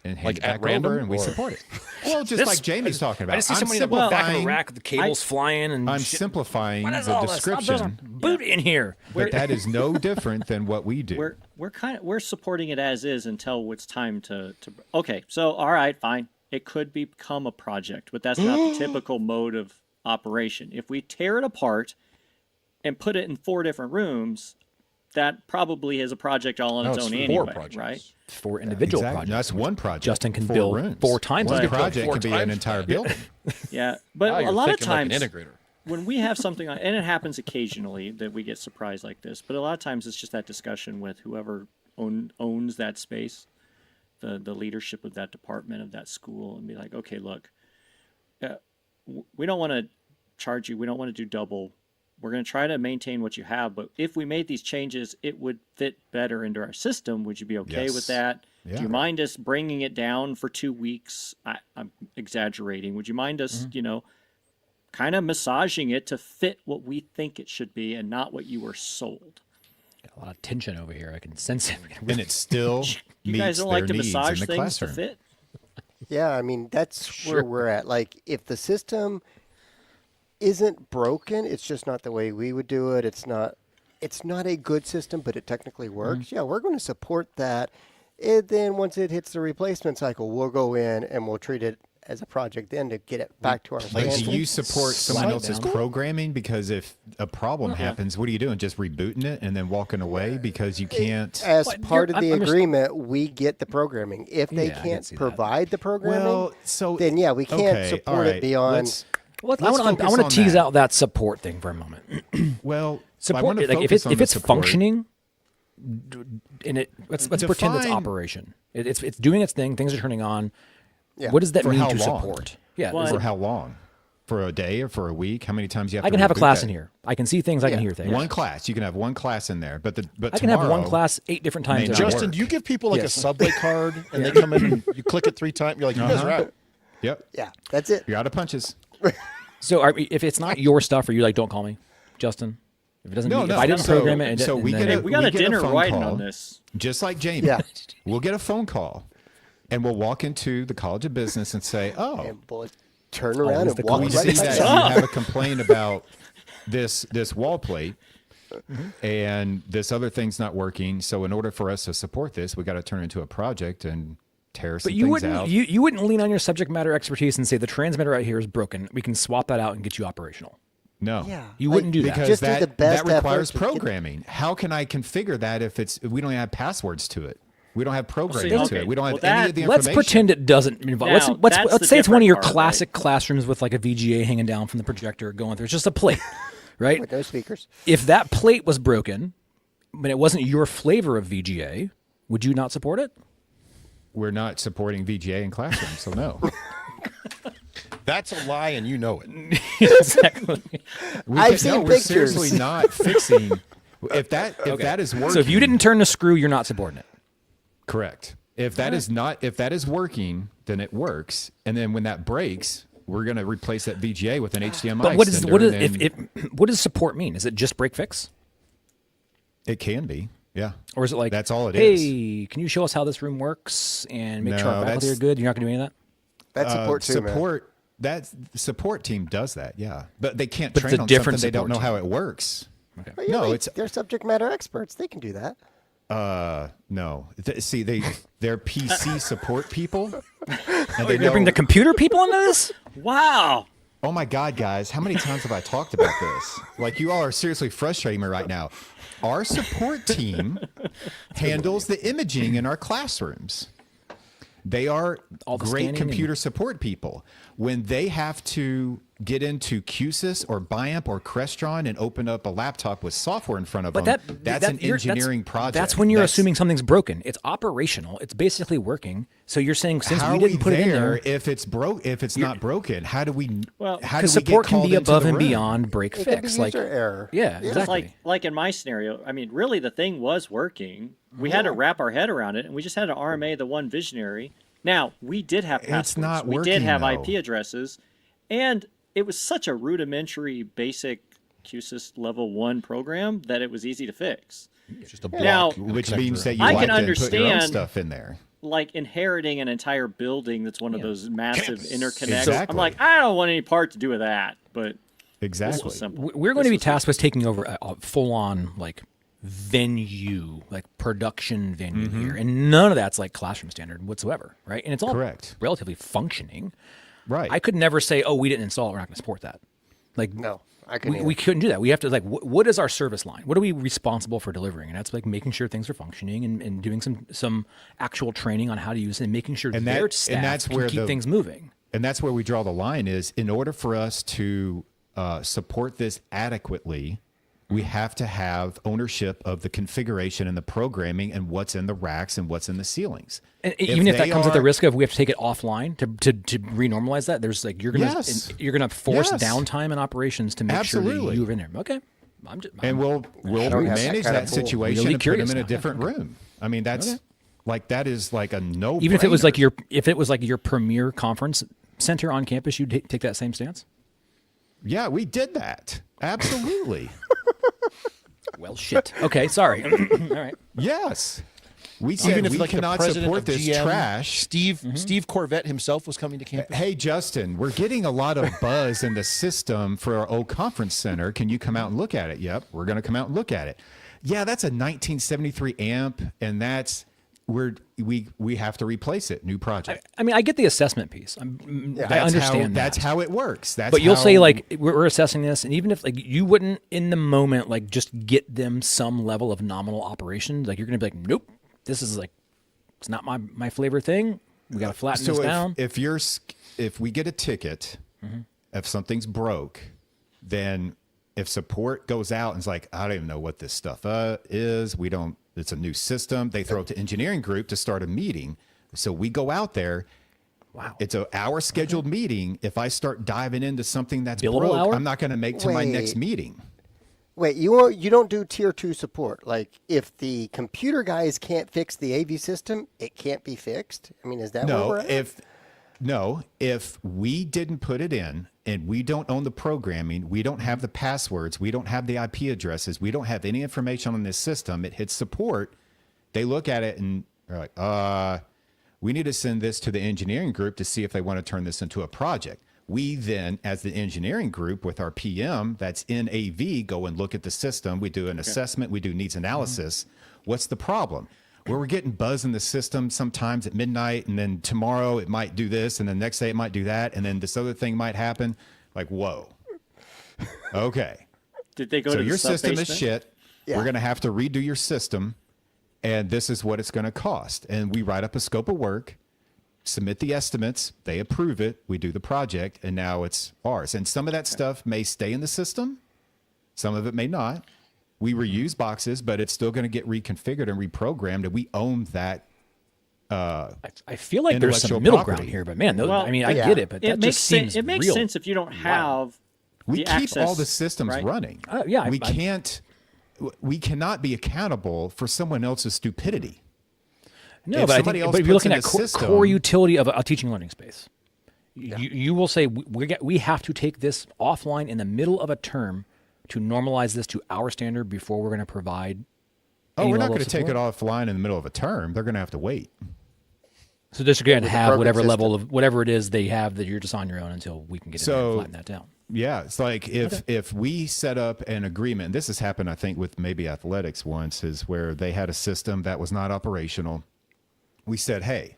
and hand Like it at back random, over, and we or- support it. Well, just This- like Jamie's talking about. I just see I'm somebody in the back of a simplifying- rack with the cables flying and I'm shit. simplifying What is the all this? There's a description, boot in here. but that is no different than what we do. We're supporting it as is until it's time to okay. So all right, fine. it could become a project, but that's not the typical mode of operation. If we tear it apart and put it in 4 different rooms, that probably is a project all on its own anyway, right? 4 individual projects. That's one project. Justin can 4 build rooms. 4 times. One as big. project Four could be an times? entire building. Yeah, but Now a you're lot of thinking like times an integrator. when we have something, and it happens occasionally that we get surprised like this, but a lot of times it's just that discussion with whoever owns that space, the leadership of that department of that school, and be like, okay, look, we don't want to charge you, we don't want to do double. We're going to try to maintain what you have, but if we made these changes, it would fit better into our system. Would you be okay with that? Yeah. Do you mind us bringing it down for 2 weeks? I'm exaggerating. Would you mind us, kind of massaging it to fit what we think it should be and not what you were sold? A lot of tension over here. I can sense it. And it still You meets guys don't their like to needs massage in the things to classroom. fit? Yeah, I mean, that's where we're at. Like, if the system isn't broken, it's just not the way we would do it. It's not a good system, but it technically works. Yeah, we're going to support that. And then once it hits the replacement cycle, we'll go in and we'll treat it as a project then to get it back to our Like, do standard. you support someone Slide else's down. programming? Because if a problem happens, what are you doing? Just rebooting it and then walking away because you can't? As What, part of you're- the I'm just- agreement, we get the programming. If they Yeah, I can can't see that. provide the programming, Well, so then yeah, we can't okay, support all it right, beyond. let's- Well, I let's want focus to on tease that. out that support thing for a moment. Well, I Support, wanna like if focus it's on if the it's support. functioning, and let's pretend it's Define- operation. It's doing its thing. Things are turning on. Yeah. What does that For mean how to long? support? Yeah, Well, is For it- how long? For a day or for a week? How many times do you have I to can have a reboot class that? in here. I can see things. I can Yeah. hear things. One class. You can have one class in there, but I can have one tomorrow- class 8 different times. may in a not week. Justin, do you give people like Yes. a subway card and they come in and you click it 3 times? You're like, you guys are out. Yep. Yeah, that's it. You're out of punches. So if it's not your stuff, are you like, don't call me, Justin? If it doesn't, No, if no. I didn't So- program it, and so and we then- get Hey, a- we got a get a dinner phone riding call. on this. Just like Jamie. Yeah. We'll get a phone call and we'll walk into the College of Business and say, oh, And we'll turn around Always and the walk we Always right see back that out. you have a complaint about this wall plate and this other thing's not working. So in order for us to support this, we got to turn it into a project and tear some But you things wouldn't out. you wouldn't lean on your subject matter expertise and say the transmitter right here is broken. We can swap that out and get you operational. No. Yeah. You like, wouldn't do that. Because Just do that, the best that requires effort to get- programming. How can I configure that if we don't have passwords to it? We don't have programming okay. to it. We don't have Well, any of the Let's information. pretend it doesn't involve. Now, Let's that's the say it's one of your different part, classic classrooms with like a VGA hanging down from the projector going through. It's just a plate, right? With no speakers. If that plate was broken, but it wasn't your flavor of VGA, would you not support it? We're not supporting VGA in classrooms, so no. That's a lie and you know it. Exactly. I've seen we're pictures. seriously not fixing. If that is working, So if you didn't turn the screw, you're not supporting it. correct. If that is working, then it works. And then when that breaks, we're going to replace that VGA with an HDMI But what is extender, what does support mean? Is it just break fix, it can be, yeah. or is it like That's all it hey, is. can you show us how this room works and make sure No, our faculty that's- are good? You're not going to do any of that. That's support too, man. support. That support team does that, yeah. But they can't But it's train a on different something they don't know support how it works. But yeah, No, it's they're subject matter experts. They can do that. no. See, they're PC support people. And You're going to bring the computer people into this? Wow. Oh my God, guys, how many times have I talked about this? Like, you all are seriously frustrating me right now. Our support team handles the imaging in our classrooms. They are All the great scanning computer support people. When they have to get into QSYS or BIAMP or Crestron and open up a laptop with software in front of But them, that's an you're- engineering project. That's when you're assuming something's broken. It's operational. It's basically working. So you're saying since How we are didn't put it in there there, if it's if it's not broken? How do we? Well, how do because we get support can called be into above the and room? beyond break It can be fix. Like user error. yeah, exactly. Like in my scenario, I mean, really the thing was working. We had to wrap our head around it, and we just had to RMA the one visionary. Now, we did have passwords. It's not we did working, have though. IP addresses, and it was such a rudimentary, basic QSYS level 1 program that it was easy to fix. Just a block. Now- Which means that you I like can to put your own understand- stuff in there. Like inheriting an entire building that's one of those massive interconnects. Exactly. I'm like, I don't want any part to do with that, but this Exactly. was simple. We're going to This be was tasked with taking over a full-on like venue, like production venue here, and none of that's like classroom standard whatsoever, right? And it's all Correct. relatively functioning. Right. I could never say, oh, we didn't install it, we're not going to support that. Like, No, I couldn't. we couldn't do that. We have to like, what is our service line? What are we responsible for delivering? And that's like making sure things are functioning and doing some actual training on how to use it and making sure their staff can keep things moving. And that's where we draw the line is in order for us to support this adequately, we have to have ownership of the configuration and the programming and what's in the racks and what's in the ceilings. And even if that comes at the risk of we have to take it offline to renormalize that, there's like you're gonna force downtime in operations to make sure that you're in there. Okay, we'll manage that situation really and put them in a now. different room. I mean, that's like that is like a no. Even if it was like your premier conference center on campus, you'd take that same stance. Yeah, we did that. Absolutely. Well, shit. Okay, sorry. All right. Yes. We said Even if we like cannot the president support of this GM, trash. Steve Corvette himself was coming to campus. Hey, Justin, we're getting a lot of buzz in the system for our old conference center. Can you come out and look at it? Yep, we're going to come out and look at it. Yeah, that's a 1973 amp, and that's we have to replace it. New project. I mean, I get the assessment piece. I understand That's how it works. That's but you'll how, say like we're assessing this, and even if like you wouldn't in the moment like just get them some level of nominal operation, like you're going to be like, nope, this is like it's not my flavor thing. We got to flatten this down. If we get a ticket, if something's broke, then if support goes out and is like, I don't even know what this stuff is. It's a new system. They throw it to engineering group to start a meeting. So we go out there. Wow. It's an hour scheduled meeting. If I start diving into something that's Billable broke, hour? I'm not going to make to my next meeting. Wait, you don't do tier 2 support? Like if the computer guys can't fix the AV system, it can't be fixed? I mean, is that where we're at? If we didn't put it in and we don't own the programming, we don't have the passwords, we don't have the IP addresses, we don't have any information on this system, it hits support, they look at it and they're like, we need to send this to the engineering group to see if they want to turn this into a project. We then, as the engineering group with our PM that's in AV, go and look at the system. We do an assessment. We do needs analysis. What's the problem? Where we're getting buzz in the system sometimes at midnight, and then tomorrow it might do this, and the next day it might do that, and then this other thing might happen. Like, whoa. Okay. Did they go So to the your system is sub-basement? shit. Yeah. We're going to have to redo your system, and this is what it's going to cost. And we write up a scope of work, submit the estimates, they approve it, we do the project, and now it's ours. And some of that stuff may stay in the system, some of it may not. We reuse boxes, but it's still going to get reconfigured and reprogrammed, and we own that. I feel like there's some intellectual middle property. ground here, but man, Well, I mean, I yeah. get it, but that It makes just seems sense. It makes real. sense if you don't have We the keep access, all the systems right? running. Yeah, We cannot be accountable for someone else's stupidity. No, If but I somebody think else but if you're puts looking in at a system- core utility of a teaching learning space, you will say we have to take this offline in the middle of a term to normalize this to our standard before we're going to provide. Oh, any we're not level going of to take it support. offline in the middle of a term. They're going to have to wait. So they're going to have broken whatever system. level of whatever it is they have that you're just on your own until we can get in there and So- flatten that down. Yeah, it's like if we set up an agreement, this has happened, I think, with maybe athletics once, is where they had a system that was not operational. We said, hey,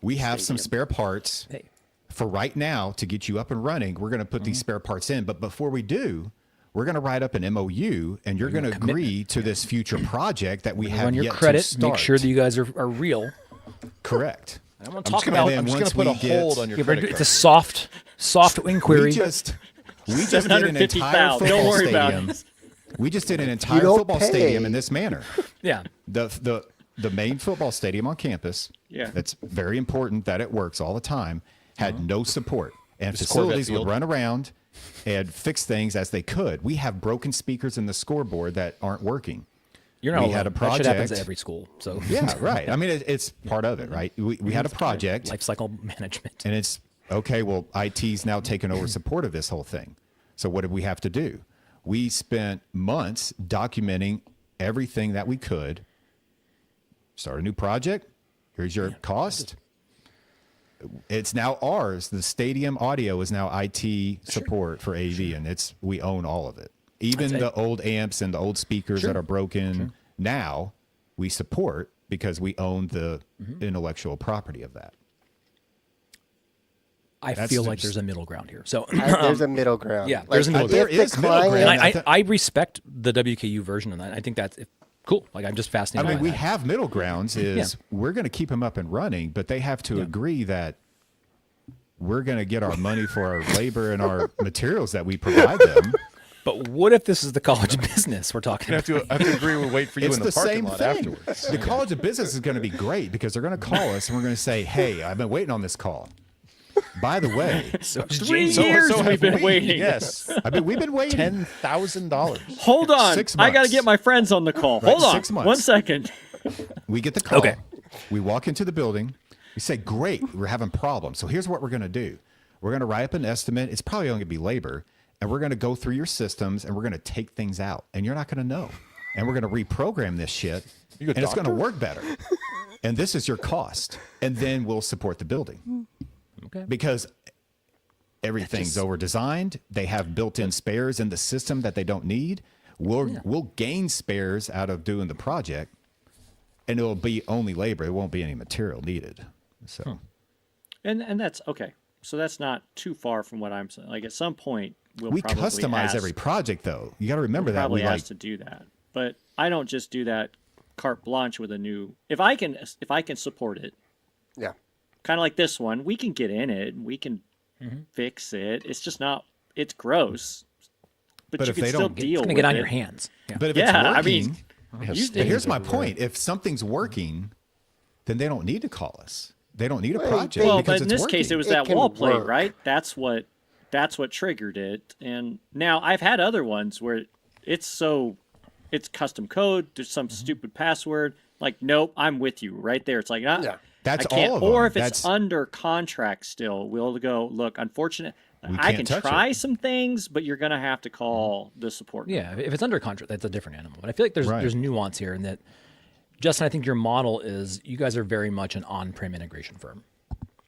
we have some spare parts Hey. for right now to get you up and running. We're going to put these spare parts in. But before we do, we're going to write up an MOU, and you're going to agree to this future project that we have Run your yet credit, to start. make sure that you guys are real. Correct. I want I'm to just talk gonna, about. I'm just gonna once put a we get- hold on your Yeah, but credit it's a card. soft inquiry. We just did an entire 750,000. football Don't worry about stadium. it. We just did an entire don't football pay. stadium in this manner. Yeah. The main football stadium on campus. Yeah. That's very important that it works all the time. Had no support, and Just Corvette facilities would Field. run around and fix things as they could. We have broken speakers in the scoreboard that aren't working. You're not We had a alone. That shit happens at project. every school. So Yeah, right. I mean, it's part of it, right? We had a project. life cycle management. And it's okay. Well, IT's now taken over support of this whole thing. So what did we have to do? We spent months documenting everything that we could. Start a new project. Here's your cost. It's now ours. The stadium audio is now IT support for AV, and we own all of it. Even the old amps and the old speakers that are broken now, we support because we own the intellectual property of that. I feel like there's a middle ground here. So There's a middle ground. Yeah, there's a middle ground. There is middle ground. And I respect the WKU version of that. I think that's cool. Like, I'm just fascinated. I mean, by we that. have middle grounds. We're going to keep them up and running, but they have to agree that we're going to get our money for our labor and our materials that we provide them. But what if this is the College of Business we're talking I about? have to agree. We'll wait for you It's in the parking same lot thing. afterwards. The College of Business is going to be great because they're going to call us and we're going to say, "Hey, I've been waiting on this call. By the way, So 3 years. years have we've been we. waiting. Yes, I mean, we've been waiting." $10,000. Hold on. 6 I got to months. get my friends on the call. Right, Hold on. 6 months. 1 second. We get the call. Okay. We walk into the building. We say, "Great, we're having problems. So here's what we're going to do. We're going to write up an estimate. It's probably only going to be labor, and we're going to go through your systems and we're going to take things out, and you're not going to know. And we're going to reprogram this shit, You a and it's going to doctor? work better. And this is your cost, and then we'll support the building Okay. because everything's over designed. They have built-in spares in the system that they don't need. We'll gain spares out of doing the project, and it'll be only labor. It won't be any material needed. So And that's okay. So that's not too far from what I'm saying. Like, at some point, we probably customize ask, every project, though. You got to remember that probably we like asked to do that. But I don't just do that carte blanche with a new. If I can support it, Yeah. kind of like this one, we can get in it. We can fix it. It's just not. It's gross. But you if can they still don't- deal It's going to with get on it. your hands. Yeah. But if Yeah, it's I working, mean, but here's my point: if something's working, then they don't need to call us. They don't need a Well, project Well, because but in it's this case, it working. was It that can wall plate, work. right? That's what triggered it. And now I've had other ones where it's custom code. There's some stupid password. Like, nope, I'm with you right there. It's like, Yeah. That's I can't. all of Or them. if it's That's- under contract still, we'll go, look, unfortunate. We I can't can touch try it. some things, but you're going to have to call the support. Yeah, if it's under contract, that's a different animal. But I feel like there's Right. there's nuance here in that, Justin, I think your model is you guys are very much an on-prem integration firm.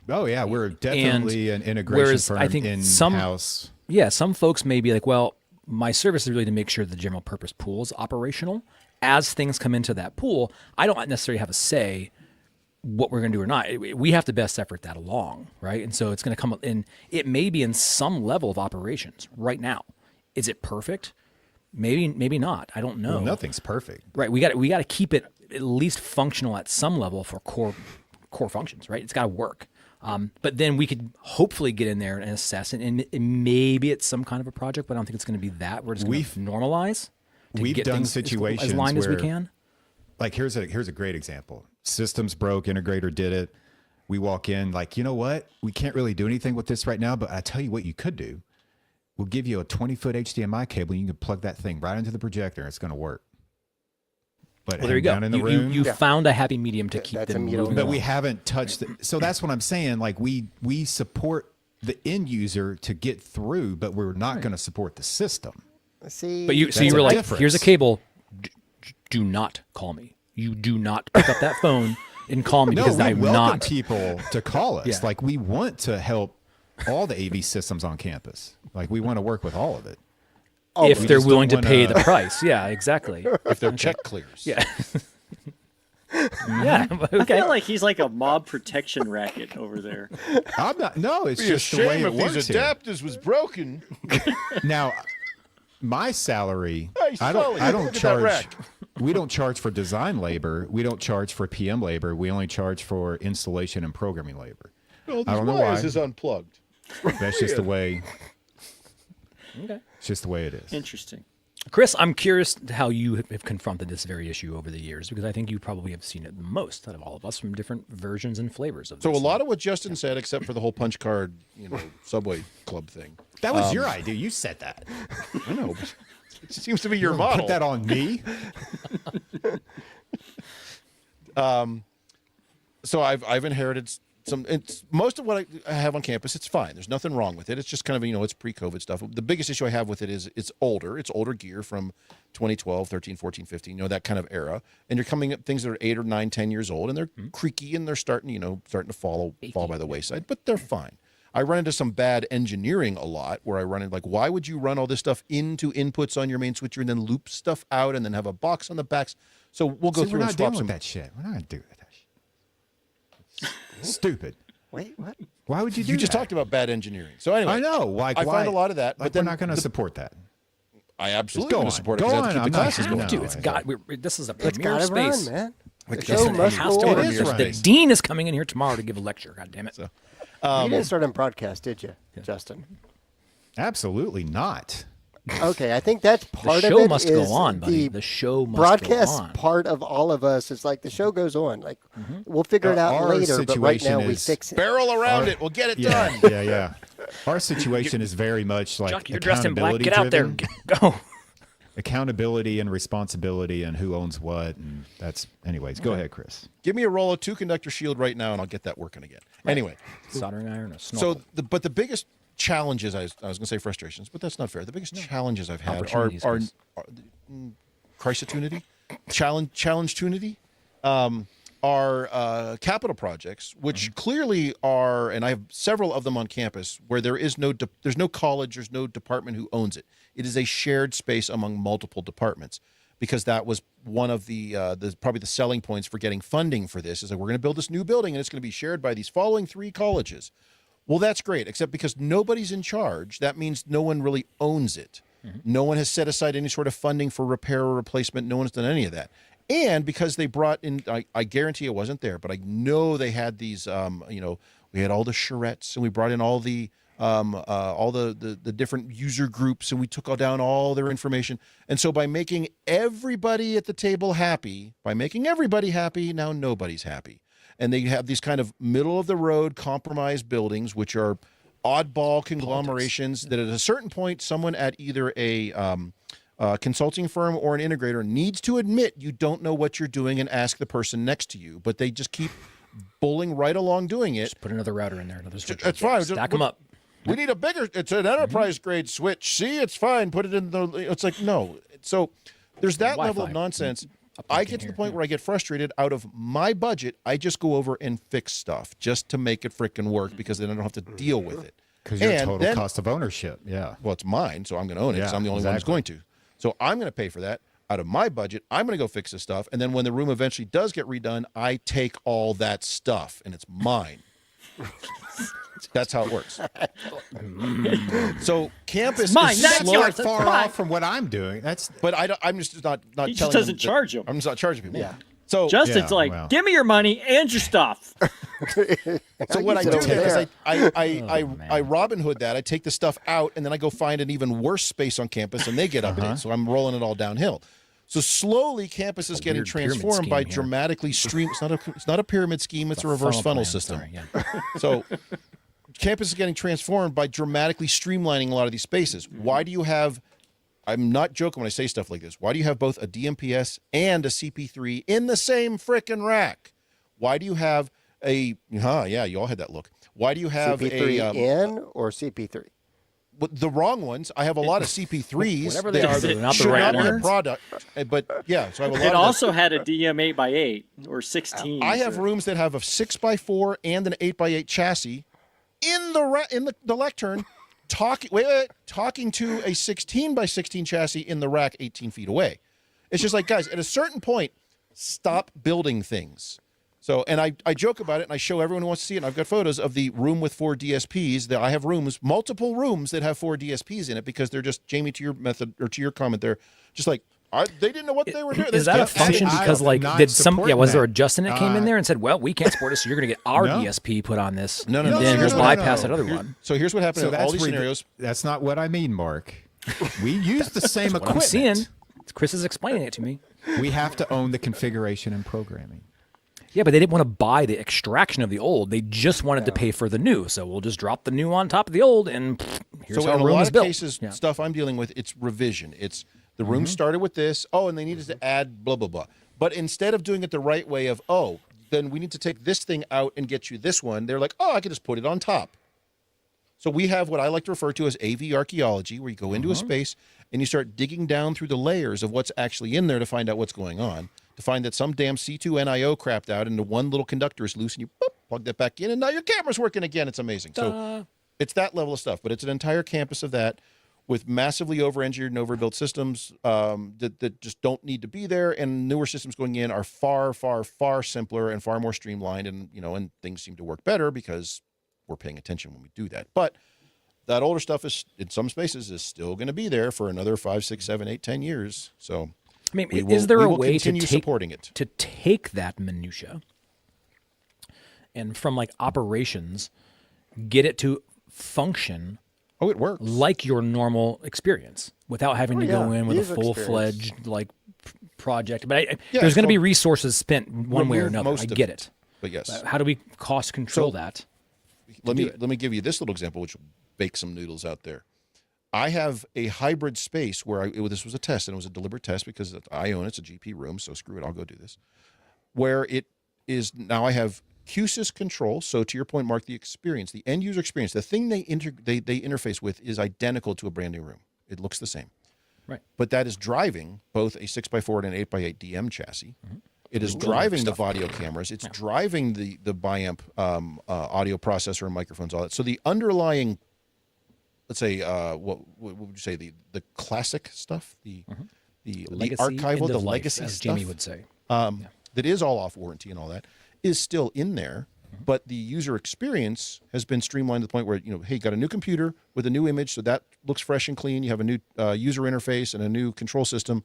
Oh yeah, we're definitely an integration whereas firm I think in some- house. Yeah, some folks may be like, well, my service is really to make sure the general purpose pool is operational. As things come into that pool, I don't necessarily have a say what we're going to do or not. We have to best effort that along, right? And so it's going to come up, and it may be in some level of operations right now. Is it perfect? Maybe not. I don't know. Well, nothing's perfect. Right. We got to keep it at least functional at some level for core functions, right? It's got to work. But then we could hopefully get in there and assess it, and maybe it's some kind of a project, but I don't think it's going to be that. We're just going to normalize. to We've get done things situations as aligned as we where- can. Like here's a great example. Systems broke, integrator did it. We walk in like, you know what? We can't really do anything with this right now, but I tell you what you could do. We'll give you a 20-foot HDMI cable. You can plug that thing right into the projector. And it's going to work. But Well, there you go. down in the You room, you found a happy medium to keep that's a them middle moving but along. we haven't touched it. So that's what I'm saying. Like we support the end user to get through, but we're not going to support the system. See, But you That's were a like, difference. here's a cable. Do not call me. You do not pick up that phone and call me No, because we I'm welcome not. people to call us. Yeah. Like we want to help all the AV systems on campus. Like we want to work with all of it. if we they're just willing to don't pay wanna- the price. Yeah, exactly. If their check clears. Yeah. Yeah. I Okay. feel like he's like a mob protection racket over there. I'm not. No, it's It'd be a just the way shame it if these works here. adapters was broken. Now, my salary, Hey, I Sully, don't look at that charge. rack. We don't charge for design labor. We don't charge for PM labor. We only charge for installation and programming labor. No, I don't know why. is unplugged. That's just the way. Okay. It's just the way it is. Interesting. Chris, I'm curious how you have confronted this very issue over the years, because I think you probably have seen it the most out of all of us from different versions and flavors of So a this. lot of what Justin said, except for the whole punch card, Subway Club thing. That was your idea. You said that. I know. But it seems to be your Put model. that on me. So I've inherited some. It's most of what I have on campus. It's fine. There's nothing wrong with it. It's just kind of it's pre-COVID stuff. The biggest issue I have with it is it's older. It's older gear from 2012, 13, 14, 15. That kind of era. And you're coming at things that are 8 or 9, 10 years old, and they're creaky and they're starting to fall by the wayside. But they're fine. I run into some bad engineering a lot where I run into, like, why would you run all this stuff into inputs on your main switcher and then loop stuff out and then have a box on the backs? So we'll go through we're and not swap dealing some. with that shit. We're not going to do that shit. Stupid. Wait, what? Why would you do You just that? talked about bad engineering. So anyway, I know. Like, I why? find a lot of that, Like, but then we're not going to support that. I absolutely Go going on. to support it Go because I have to on. keep the I'm not classes having going. to. Dude, it's got. This is a It's premier got to run, space. man. The This show must has to go run. on. It is The right. dean is coming in here tomorrow to give a lecture. God damn it. So, You didn't start on broadcast, did you, Justin? Absolutely not. Okay, I think that's part show of it. must go is on, buddy. The The show must broadcast go on. part of all of us is like the show goes on. Like we'll figure it out Our later, but right situation now we is- fix it. barrel around it. We'll get it Yeah, done. yeah. Our situation is very much like Chuck, you're dressed in black. accountability Get out there. driven. Go. Accountability and responsibility and who owns what. And that's, anyways, go ahead, Chris. Give me a roll of 2-conductor shield right now, and I'll get that working again. Anyway, Soldering iron, a snorkel. so the biggest challenges I was going to say frustrations, but that's not fair. The biggest challenges I've had are Opportunities, crisis-tunity, challenge-tunity, are capital projects, which clearly are, and I have several of them on campus where there's no college, there's no department who owns it. It is a shared space among multiple departments, because that was one of the probably the selling points for getting funding for this. Is like, we're going to build this new building and it's going to be shared by these following 3 colleges. Well, that's great, except because nobody's in charge, that means no one really owns it. No one has set aside any sort of funding for repair or replacement. No one's done any of that. And because they brought in, I guarantee it wasn't there, but I know they had these, we had all the charrettes, and we brought in all the different user groups, and we took down all their information. And so by making everybody at the table happy, now nobody's happy. And they have these kind of middle-of-the-road compromise buildings, which are oddball conglomerations that at a certain point, someone at either a consulting firm or an integrator needs to admit you don't know what you're doing and ask the person next to you. But they just keep bowling right along doing it. Just put another router in there. Another switch. That's fine. Stack them up. We need a bigger, it's an enterprise-grade switch. See, it's fine. Put it in the, it's like, no. So there's that level of Wi-Fi. nonsense. I get to the point where I get frustrated. Out of my budget, I just go over and fix stuff just to make it frickin' work, because then I don't have to deal with it. Because your And total then- cost of ownership. Yeah. Well, it's mine, so I'm going to own it because Yeah, I'm the only one who's exactly. going to. So I'm going to pay for that. Out of my budget, I'm going to go fix this stuff. And then when the room eventually does get redone, I take all that stuff and it's mine. That's how it works. So campus mine, is not slow- yours. Not far Right. off from what I'm doing. That's But I'm just not He telling just them doesn't that- charge them. I'm just not charging people. Yeah. So Justin's Yeah, like, well. give me your money and your stuff. So what I do Over then is there. I Robin Hood that. I take the stuff out, and then I go find an even worse space on campus, and they get up in it. So I'm rolling it all downhill. So slowly, campus is getting weird pyramid transformed by scheme here. dramatically stream. It's not a pyramid scheme. It's a reverse funnel plan, system. sorry, yeah. So campus is getting transformed by dramatically streamlining a lot of these spaces. Why do you have? I'm not joking when I say stuff like this. Why do you have both a DMPS and a CP3 in the same frickin' rack? Why do you have a? Yeah, you all had that look. Why do you have CP3N or CP3? the wrong ones? I have a lot of CP3s. Whatever they are, they're not the should right not be a ones. product. But yeah, so I have a lot It of also had a DM 8x8 or 16. I have rooms that have a 6x4 and an 8x8 chassis in the lectern, talking to a 16x16 chassis in the rack 18 feet away. It's just like, guys, at a certain point, stop building things. So, and I joke about it, and I show everyone who wants to see it. And I've got photos of the room with 4 DSPs. That I have multiple rooms that have 4 DSPs in it, because they're just, Jamie, to your method or to your comment, they're just like, they didn't know what they were doing. Is that a function I'm because like not was supporting there a that. Justin that came in there and said, well, we can't support it, so you're going to get our No. DSP put on this. No, and no, then no, here's no, no, bypass no. that other one. So here's what happened so in all that's these scenarios. That's not what I mean, Mark. We use the same What I'm equipment. seeing, Chris is explaining it to me. We have to own the configuration and programming. Yeah, but they didn't want to buy the extraction of the old. They just wanted to pay for the new. So we'll just drop the new on top of the old, and here's So how in a a room lot is of built. cases, Yeah. stuff I'm dealing with, it's revision. It's the room started with this. Oh, and they needed to add blah, blah, blah. But instead of doing it the right way of, oh, then we need to take this thing out and get you this one, they're like, oh, I can just put it on top. So we have what I like to refer to as AV archaeology, where you go into a space and you start digging down through the layers of what's actually in there to find out what's going on, to find that some damn C2 NIO crapped out and the one little conductor is loose, and you boop, plug that back in, and now your camera's working again. It's amazing. So It's that level of stuff, but it's an entire campus of that with massively over-engineered and overbuilt systems that just don't need to be there, and newer systems going in are far, far, far simpler and far more streamlined, and and things seem to work better because we're paying attention when we do that. But that older stuff is, in some spaces, is still going to be there for another 5, 6, 7, 8, 10 years. So, I mean, is there a way to supporting it, to take that minutia and from like operations, get it to function? Oh, it works like your normal experience without having to go in with a User full-fledged like project. But Yeah, there's it's going to be called resources spent one way or remove another. most I of get it. it. But yes. How do we cost control that? Let me give you this little example, which will bake some noodles out there. I have a hybrid space where this was a test, and it was a deliberate test because I own it. It's a GP room, so screw it, I'll go do this. Where it is now, I have QSys control. So to your point, Mark, the experience, the end user experience, the thing they interface with is identical to a brand new room. It looks the same. Right. But that is driving both a 6x4 and an 8x8 DM chassis. Mm-hmm. It is driving the audio cameras. It's driving the biamp audio processor and microphones, all that. So the underlying, let's say, what would you say, the classic stuff, the archival, the legacy as stuff, Jamie would say, that is all off warranty and all that, is still in there. But the user experience has been streamlined to the point where, hey, you got a new computer with a new image, so that looks fresh and clean. You have a new user interface and a new control system.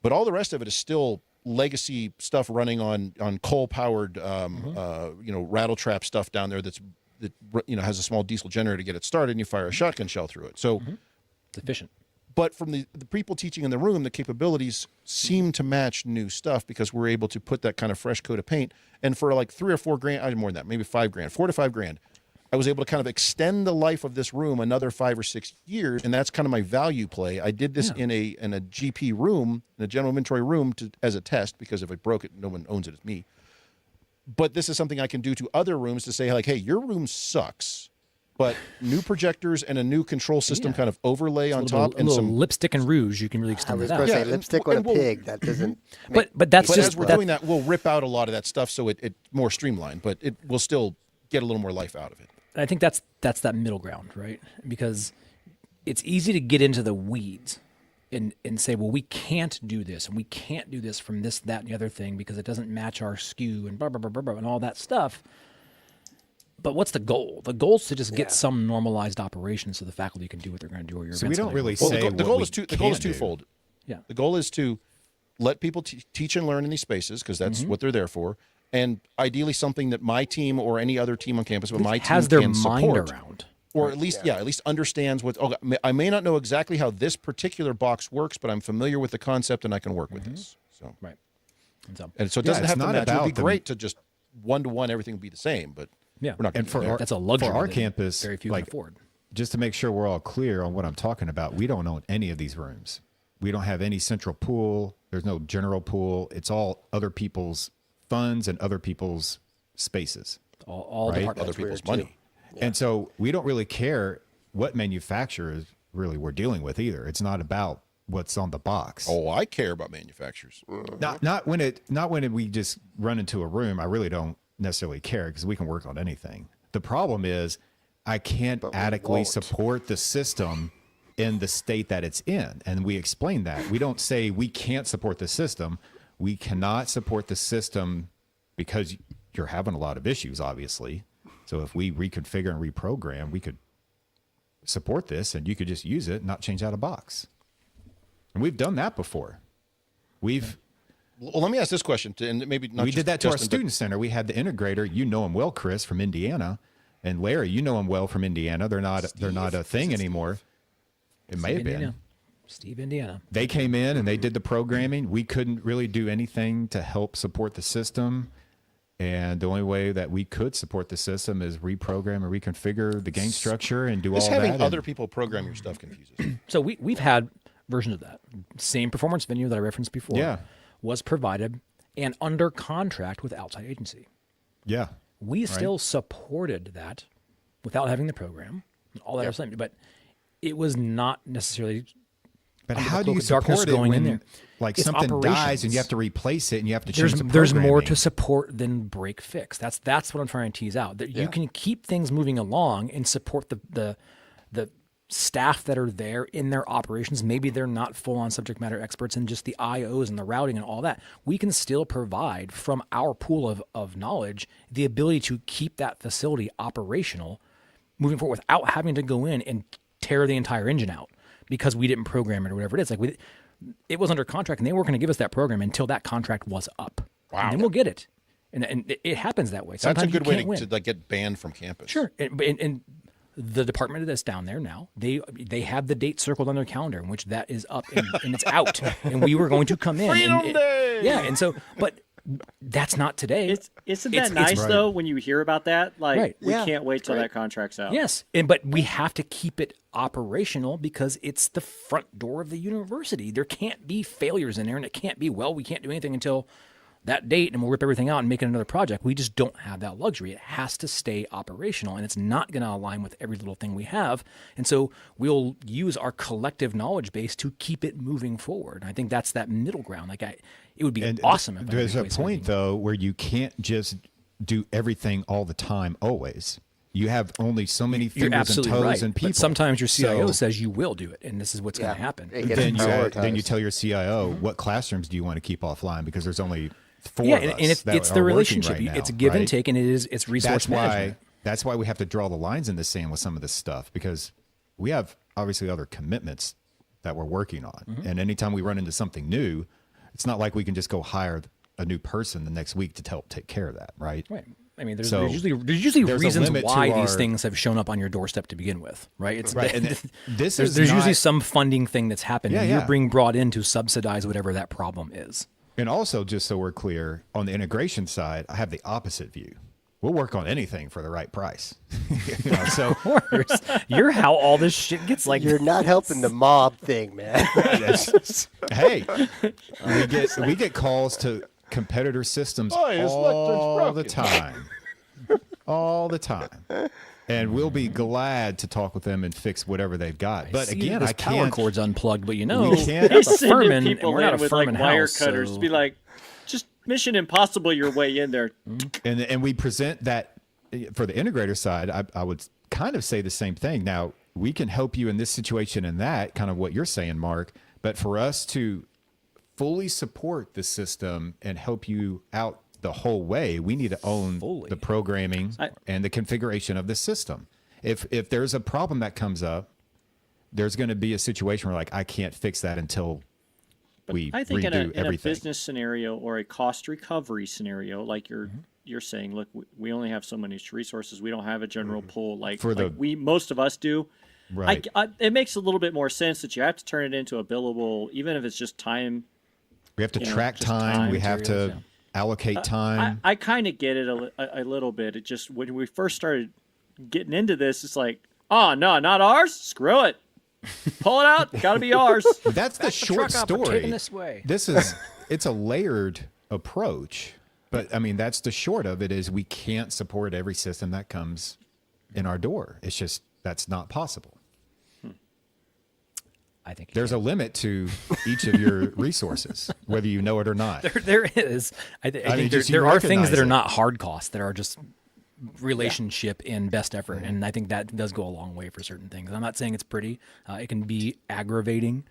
But all the rest of it is still legacy stuff running on coal-powered, rattle trap stuff down there that has a small diesel generator to get it started, and you fire a shotgun shell through it. So it's efficient. But from the people teaching in the room, the capabilities seem to match new stuff because we're able to put that kind of fresh coat of paint. And for like $3 or $4 grand, more than that, maybe $5 grand, $4 to $5 grand, I was able to kind of extend the life of this room another 5 or 6 years, and that's kind of my value play. I did this in a GP room, in a general inventory room, as a test, because if I broke it, no one owns it, it's me. But this is something I can do to other rooms to say, like, hey, your room sucks, but new projectors and a new control system kind of overlay on top, and some lipstick and rouge, you can really I extend was that going out. to say lipstick on a pig. That doesn't. But that's just as we're doing that, we'll rip out a lot of that stuff so it's more streamlined, but it will still get a little more life out of it. I think that's that middle ground, right? Because it's easy to get into the weeds and say, well, we can't do this, and we can't do this from this, that, and the other thing because it doesn't match our SKU and blah, blah, blah, blah, blah, and all that stuff. But what's the goal? The goal is to just get some normalized operation so the faculty can do what they're going to do. Or your So we don't really Well, say the goal is do. twofold. Yeah. The goal is to let people teach and learn in these spaces because that's what they're there for, and ideally something that my team or any other team on campus, but my team has their can mind support, around, or at least at least understands what. Oh, I may not know exactly how this particular box works, but I'm familiar with the concept and I can work with this. So right? and so it doesn't it's have to not match. It would be about great to just 1-to-1 everything would be the same, but Yeah, we're not. And for gonna do that. that's a luxury for our that campus, very few like, can afford. just to make sure we're all clear on what I'm talking about, we don't own any of these rooms. We don't have any central pool. There's no general pool. It's all other people's funds and other people's spaces. All right? departments. other people's money. And so we don't really care what manufacturers really we're dealing with either. It's not about what's on the box. Oh, I care about manufacturers. Not when we just run into a room. I really don't necessarily care because we can work on anything. The problem is I can't adequately support the system in the state that it's in. And we explain that. We don't say we can't support the system. We cannot support the system because you're having a lot of issues, obviously. So if we reconfigure and reprogram, we could support this and you could just use it, not change out a box. And we've done that before. Well, let me ask this question, and maybe not. We just did that to our Justin, student center. We had the integrator. You know him well, Chris, from Indiana, and Larry. You know him well from Indiana. They're not a thing anymore. It may have been. Steve, Indiana. They came in and they did the programming. We couldn't really do anything to help support the system. And the only way that we could support the system is reprogram and reconfigure the game structure and do all Just that. having other people program your stuff confuses me. So we've had versions of that. Same performance venue that I referenced before. Yeah. Was provided and under contract with outside agency. Yeah. We still supported that without having the program and all that other stuff, but it was not necessarily But under how the do you cloak of darkness support it going in when there. like It's something dies and operations. you have to replace it and you have to change the There's more programming? to support than break fix. That's what I'm trying to tease out. That you can keep things moving along and support the staff that are there in their operations. Maybe they're not full on subject matter experts in just the IOs and the routing and all that. We can still provide from our pool of knowledge the ability to keep that facility operational moving forward without having to go in and tear the entire engine out because we didn't program it or whatever it is. Like it was under contract and they weren't going to give us that program until that contract was up. Wow. And then we'll get it. And it happens that way. That's Sometimes a good you way can't win. to like get banned from campus. Sure. And the department that's down there now, they have the date circled on their calendar in which that is up and it's out. And we were going to come in. Freedom Day! Yeah. And so, but that's not today. Isn't that nice though when you hear about that? Like Right. we can't wait till that contract's out. Yes. But we have to keep it operational because it's the front door of the university. There can't be failures in there and it can't be, we can't do anything until that date and we'll rip everything out and make it another project. We just don't have that luxury. It has to stay operational and it's not going to align with every little thing we have. And so we'll use our collective knowledge base to keep it moving forward. I think that's that middle ground. Like it would be awesome if there's a point though where you can't just do everything all the time always. You have only so many You're fingers and absolutely toes right. and people. But sometimes your CIO So says you will do it and this is what's going to happen. It gets then prioritized. you tell your CIO what classrooms do you want to keep offline because there's only 4 Yeah, of us and that it's are the working relationship. right now, It's a give and right? take, and it's resource management. That's why we have to draw the lines in the sand with some of this stuff because we have obviously other commitments that we're working on. Mm-hmm. And anytime we run into something new, it's not like we can just go hire a new person the next week to help take care of that, right? Right. I mean, there's So, usually there's a reasons limit to why these our- things have shown up on your doorstep to begin with, right? It's Right, and this is there's not- usually some funding thing that's happened, and Yeah, you're yeah. being brought in to subsidize whatever that problem is. And also, just so we're clear, on the integration side, I have the opposite view. We'll work on anything for the right price. So Of course, you're how all this shit gets like. You're not helping the mob thing, man. hey, we get calls to competitor systems Oh, his all the electric's time, all the time, and we'll be glad to talk with them and fix whatever they've got. But See, again, this I power can't. cord's unplugged, but you know, We can't- that's a He's sending Furman, and people we're not a in with Furman like wire house, cutters so- to be like, just Mission Impossible your way in there. And we present that for the integrator side. I would kind of say the same thing. Now we can help you in this situation and that kind of what you're saying, Mark. But for us to fully support the system and help you out the whole way, we need to own Fully. the programming and the configuration of the system. If there's a problem that comes up, there's going to be a situation where like I can't fix that until we I think redo in a everything. business scenario or a cost recovery scenario, like you're saying, look, we only have so many resources. We don't have a general pool like most of us do. Right. It makes a little bit more sense that you have to turn it into a billable, even if it's just time. We have to you know, track just time. time, We have to materials, allocate time. I kind of get it a little bit. It just when we first started getting into this, it's like, oh no, not ours. Screw it. Pull it out. Got to be ours. That's the short truck up, we're story. taking this way. It's a layered approach, but I mean that's the short of it is we can't support every system that comes in our door. It's just that's not possible. I think There's a limit to each of your resources, whether you know it or not. there is. I think mean, there, just you there are things recognize that are it. not hard costs that are just relationship and best effort, and I think that does go a long way for certain things. I'm not saying it's pretty. It can be aggravating,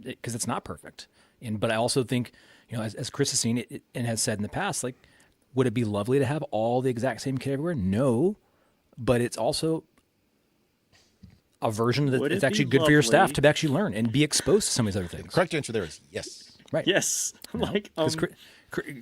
because it's not perfect. But I also think, as Chris has seen it and has said in the past, like, would it be lovely to have all the exact same kit everywhere? No, but it's also a version that Would it's it actually be good for your staff lovely? to actually learn and be exposed to some of these other things. Correct answer there is yes. Right. Yes. Like 'Cause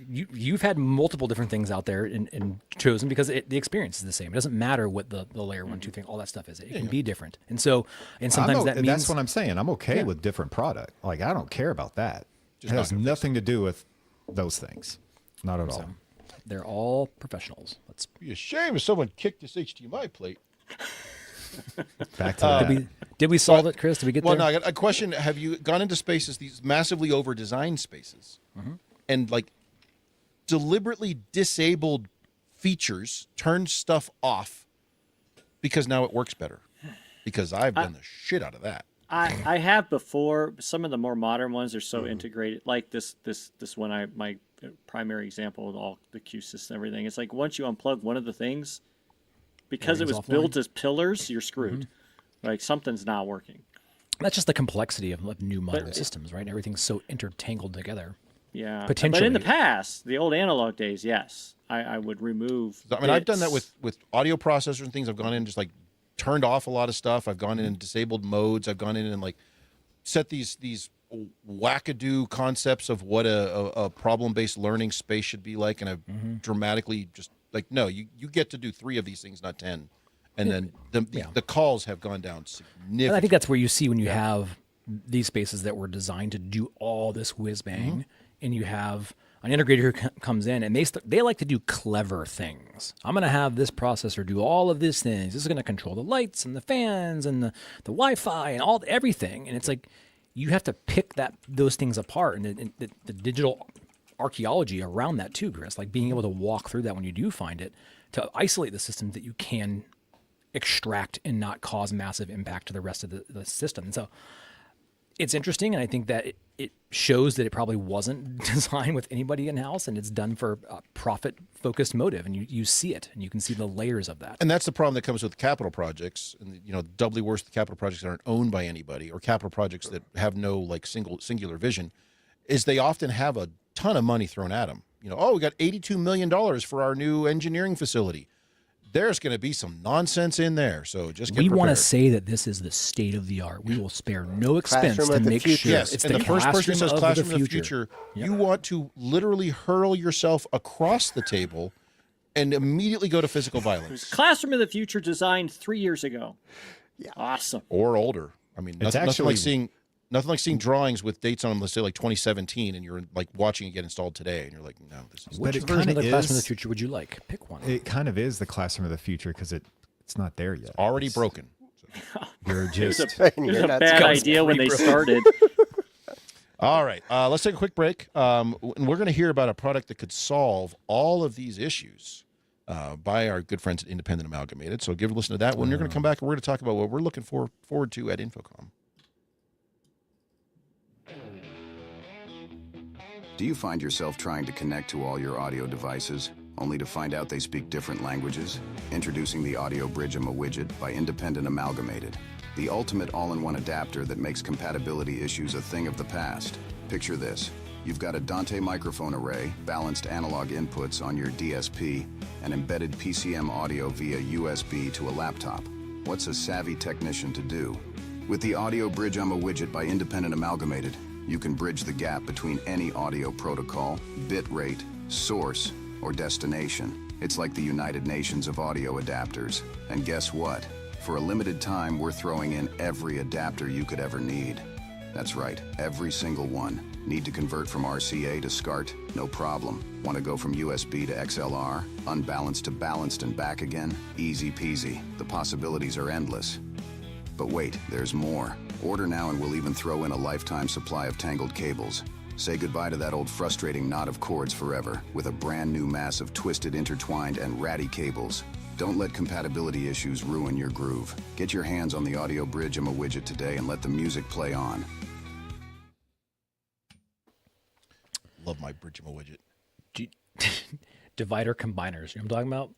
you've had multiple different things out there and chosen because the experience is the same. It doesn't matter what the layer 1, 2, 3, all that stuff is. It can be different. And so, and sometimes that means that's what I'm saying. I'm okay with different product. Like I don't care about that. It has nothing to do with those things. Not at all. they're all professionals. Let's Be a shame if someone kicked this HDMI plate. Back to that. did we solve it, Chris? Did we get Well, there? no, I got a question. Have you gone into spaces, these massively over-designed spaces, and like deliberately disabled features, turned stuff off because now it works better? Because I've done the shit out of that. I have before. Some of the more modern ones are so integrated. Like this one. My primary example with all the Q system, everything. It's like once you unplug one of the things, because it was built as pillars, you're screwed. Like something's not working. That's just the complexity of new modern systems, right? Everything's so intertangled together. Yeah. Potentially. But in the past, the old analog days, yes, I would remove. I mean, I've done that with audio processors and things. I've gone in and just like turned off a lot of stuff. I've gone in and disabled modes. I've gone in and like set these wackadoo concepts of what a problem-based learning space should be like, and I've dramatically just like, no, you get to do 3 of these things, not 10. And then the calls have gone down significantly. And I think that's where you see when you have these spaces that were designed to do all this whiz bang, and you have an integrator who comes in and they like to do clever things. I'm going to have this processor do all of these things. This is going to control the lights and the fans and the Wi-Fi and everything. And it's like you have to pick those things apart, and the digital archaeology around that too, Chris. Like being able to walk through that when you do find it, to isolate the systems that you can extract and not cause massive impact to the rest of the system. And so it's interesting, and I think that it shows that it probably wasn't designed with anybody in-house, and it's done for a profit-focused motive, and you see it, and you can see the layers of that. And that's the problem that comes with capital projects, and doubly worse, the capital projects that aren't owned by anybody, or capital projects that have no like singular vision, is they often have a ton of money thrown at them. We got $82 million for our new engineering facility. There's going to be some nonsense in there, so just get We want to prepared. say that this is the state of the art. We will spare no expense Classroom to of the make future. sure Yes, it's and the first person who says classroom of the future, you want to literally hurl yourself across the table and immediately go to physical violence. Classroom of the Future designed 3 years ago. Yeah. Awesome. Or older. I mean, It's nothing like seeing drawings with dates on them, let's say like 2017, and you're like watching it get installed today, and you're like, no, this is. But Which it version of kinda the Classroom of the is- Future would you like? Pick one. It kind of is the classroom of the future because it's not there yet. Already broken. You're just It You're was a not bad supposed idea when they started. All right, let's take a quick break, and we're going to hear about a product that could solve all of these issues by our good friends at Independent Amalgamated. So give a listen to that one. You're going to come back, and we're going to talk about what we're looking forward to at InfoComm. Do you find yourself trying to connect to all your audio devices, only to find out they speak different languages? Introducing the Audio Bridge widget by Independent Amalgamated, the ultimate all-in-one adapter that makes compatibility issues a thing of the past. Picture this. You've got a Dante microphone array, balanced analog inputs on your DSP, and embedded PCM audio via USB to a laptop. What's a savvy technician to do? With the Audio Bridge widget by Independent Amalgamated, you can bridge the gap between any audio protocol, bit rate, source, or destination. It's like the United Nations of audio adapters. And guess what? For a limited time, we're throwing in every adapter you could ever need. That's right, every single one. Need to convert from RCA to SCART? No problem. Want to go from USB to XLR, unbalanced to balanced and back again? Easy peasy. The possibilities are endless. But wait, there's more. Order now and we'll even throw in a lifetime supply of tangled cables. Say goodbye to that old frustrating knot of cords forever with a brand new mass of twisted, intertwined, and ratty cables. Don't let compatibility issues ruin your groove. Get your hands on the Audio Bridge widget today and let the music play on. Love my Bridgema widget. Divider combiners. You know what I'm talking about?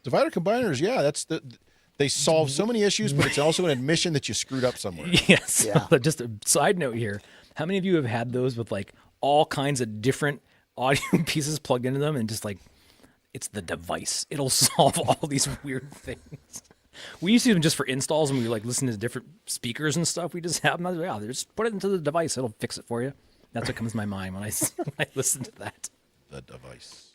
Divider combiners, yeah, they solve so many issues, but it's also an admission that you screwed up somewhere. Yes. Yeah. Just a side note here. How many of you have had those with like all kinds of different audio pieces plugged into them and just like, it's the device. It'll solve all these weird things. We used to use them just for installs when we like listen to different speakers and stuff. We just have them. Yeah, just put it into the device. It'll fix it for you. That's what comes to my mind when I listen to that. The device.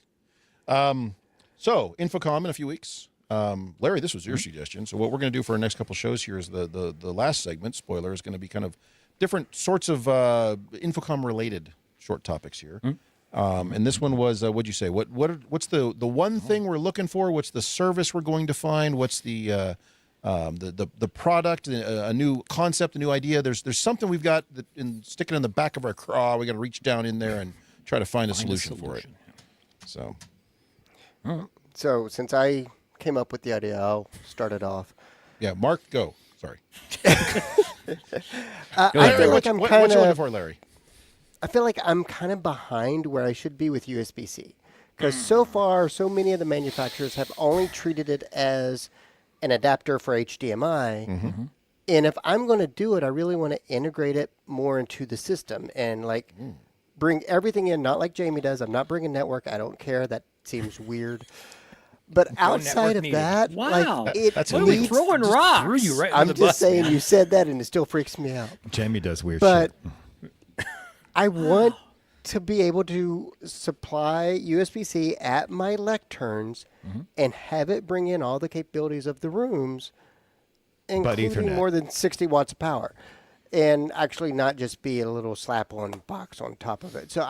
So InfoComm in a few weeks. Larry, this was your suggestion. So what we're going to do for our next couple shows here is the last segment, spoiler, is going to be kind of different sorts of InfoComm related short topics here. And this one was, what'd you say? What's the one thing we're looking for? What's the service we're going to find? What's the product, a new concept, a new idea? There's something we've got that sticking in the back of our craw. We got to reach down in there and try to find a solution for it. So. So since I came up with the idea, I'll start it off. Yeah, Mark, go. Sorry. I feel like I'm What kind you looking of. for, Larry? I feel like I'm kind of behind where I should be with USB-C, because so far, so many of the manufacturers have only treated it as an adapter for HDMI. And if I'm going to do it, I really want to integrate it more into the system and like bring everything in, not like Jamie does. I'm not bringing network. I don't care. That seems weird. But outside of needed. that, Wow. like, it That's What are we needs, throwing rocks? Threw you right I'm under the just bus, saying man. you said that and it still freaks me out. Jamie does weird But shit. I want to be able to supply USB-C at my lecterns and have it bring in all the capabilities of the rooms, including Ethernet. more than 60 watts of power, and actually not just be a little slap-on box on top of it. So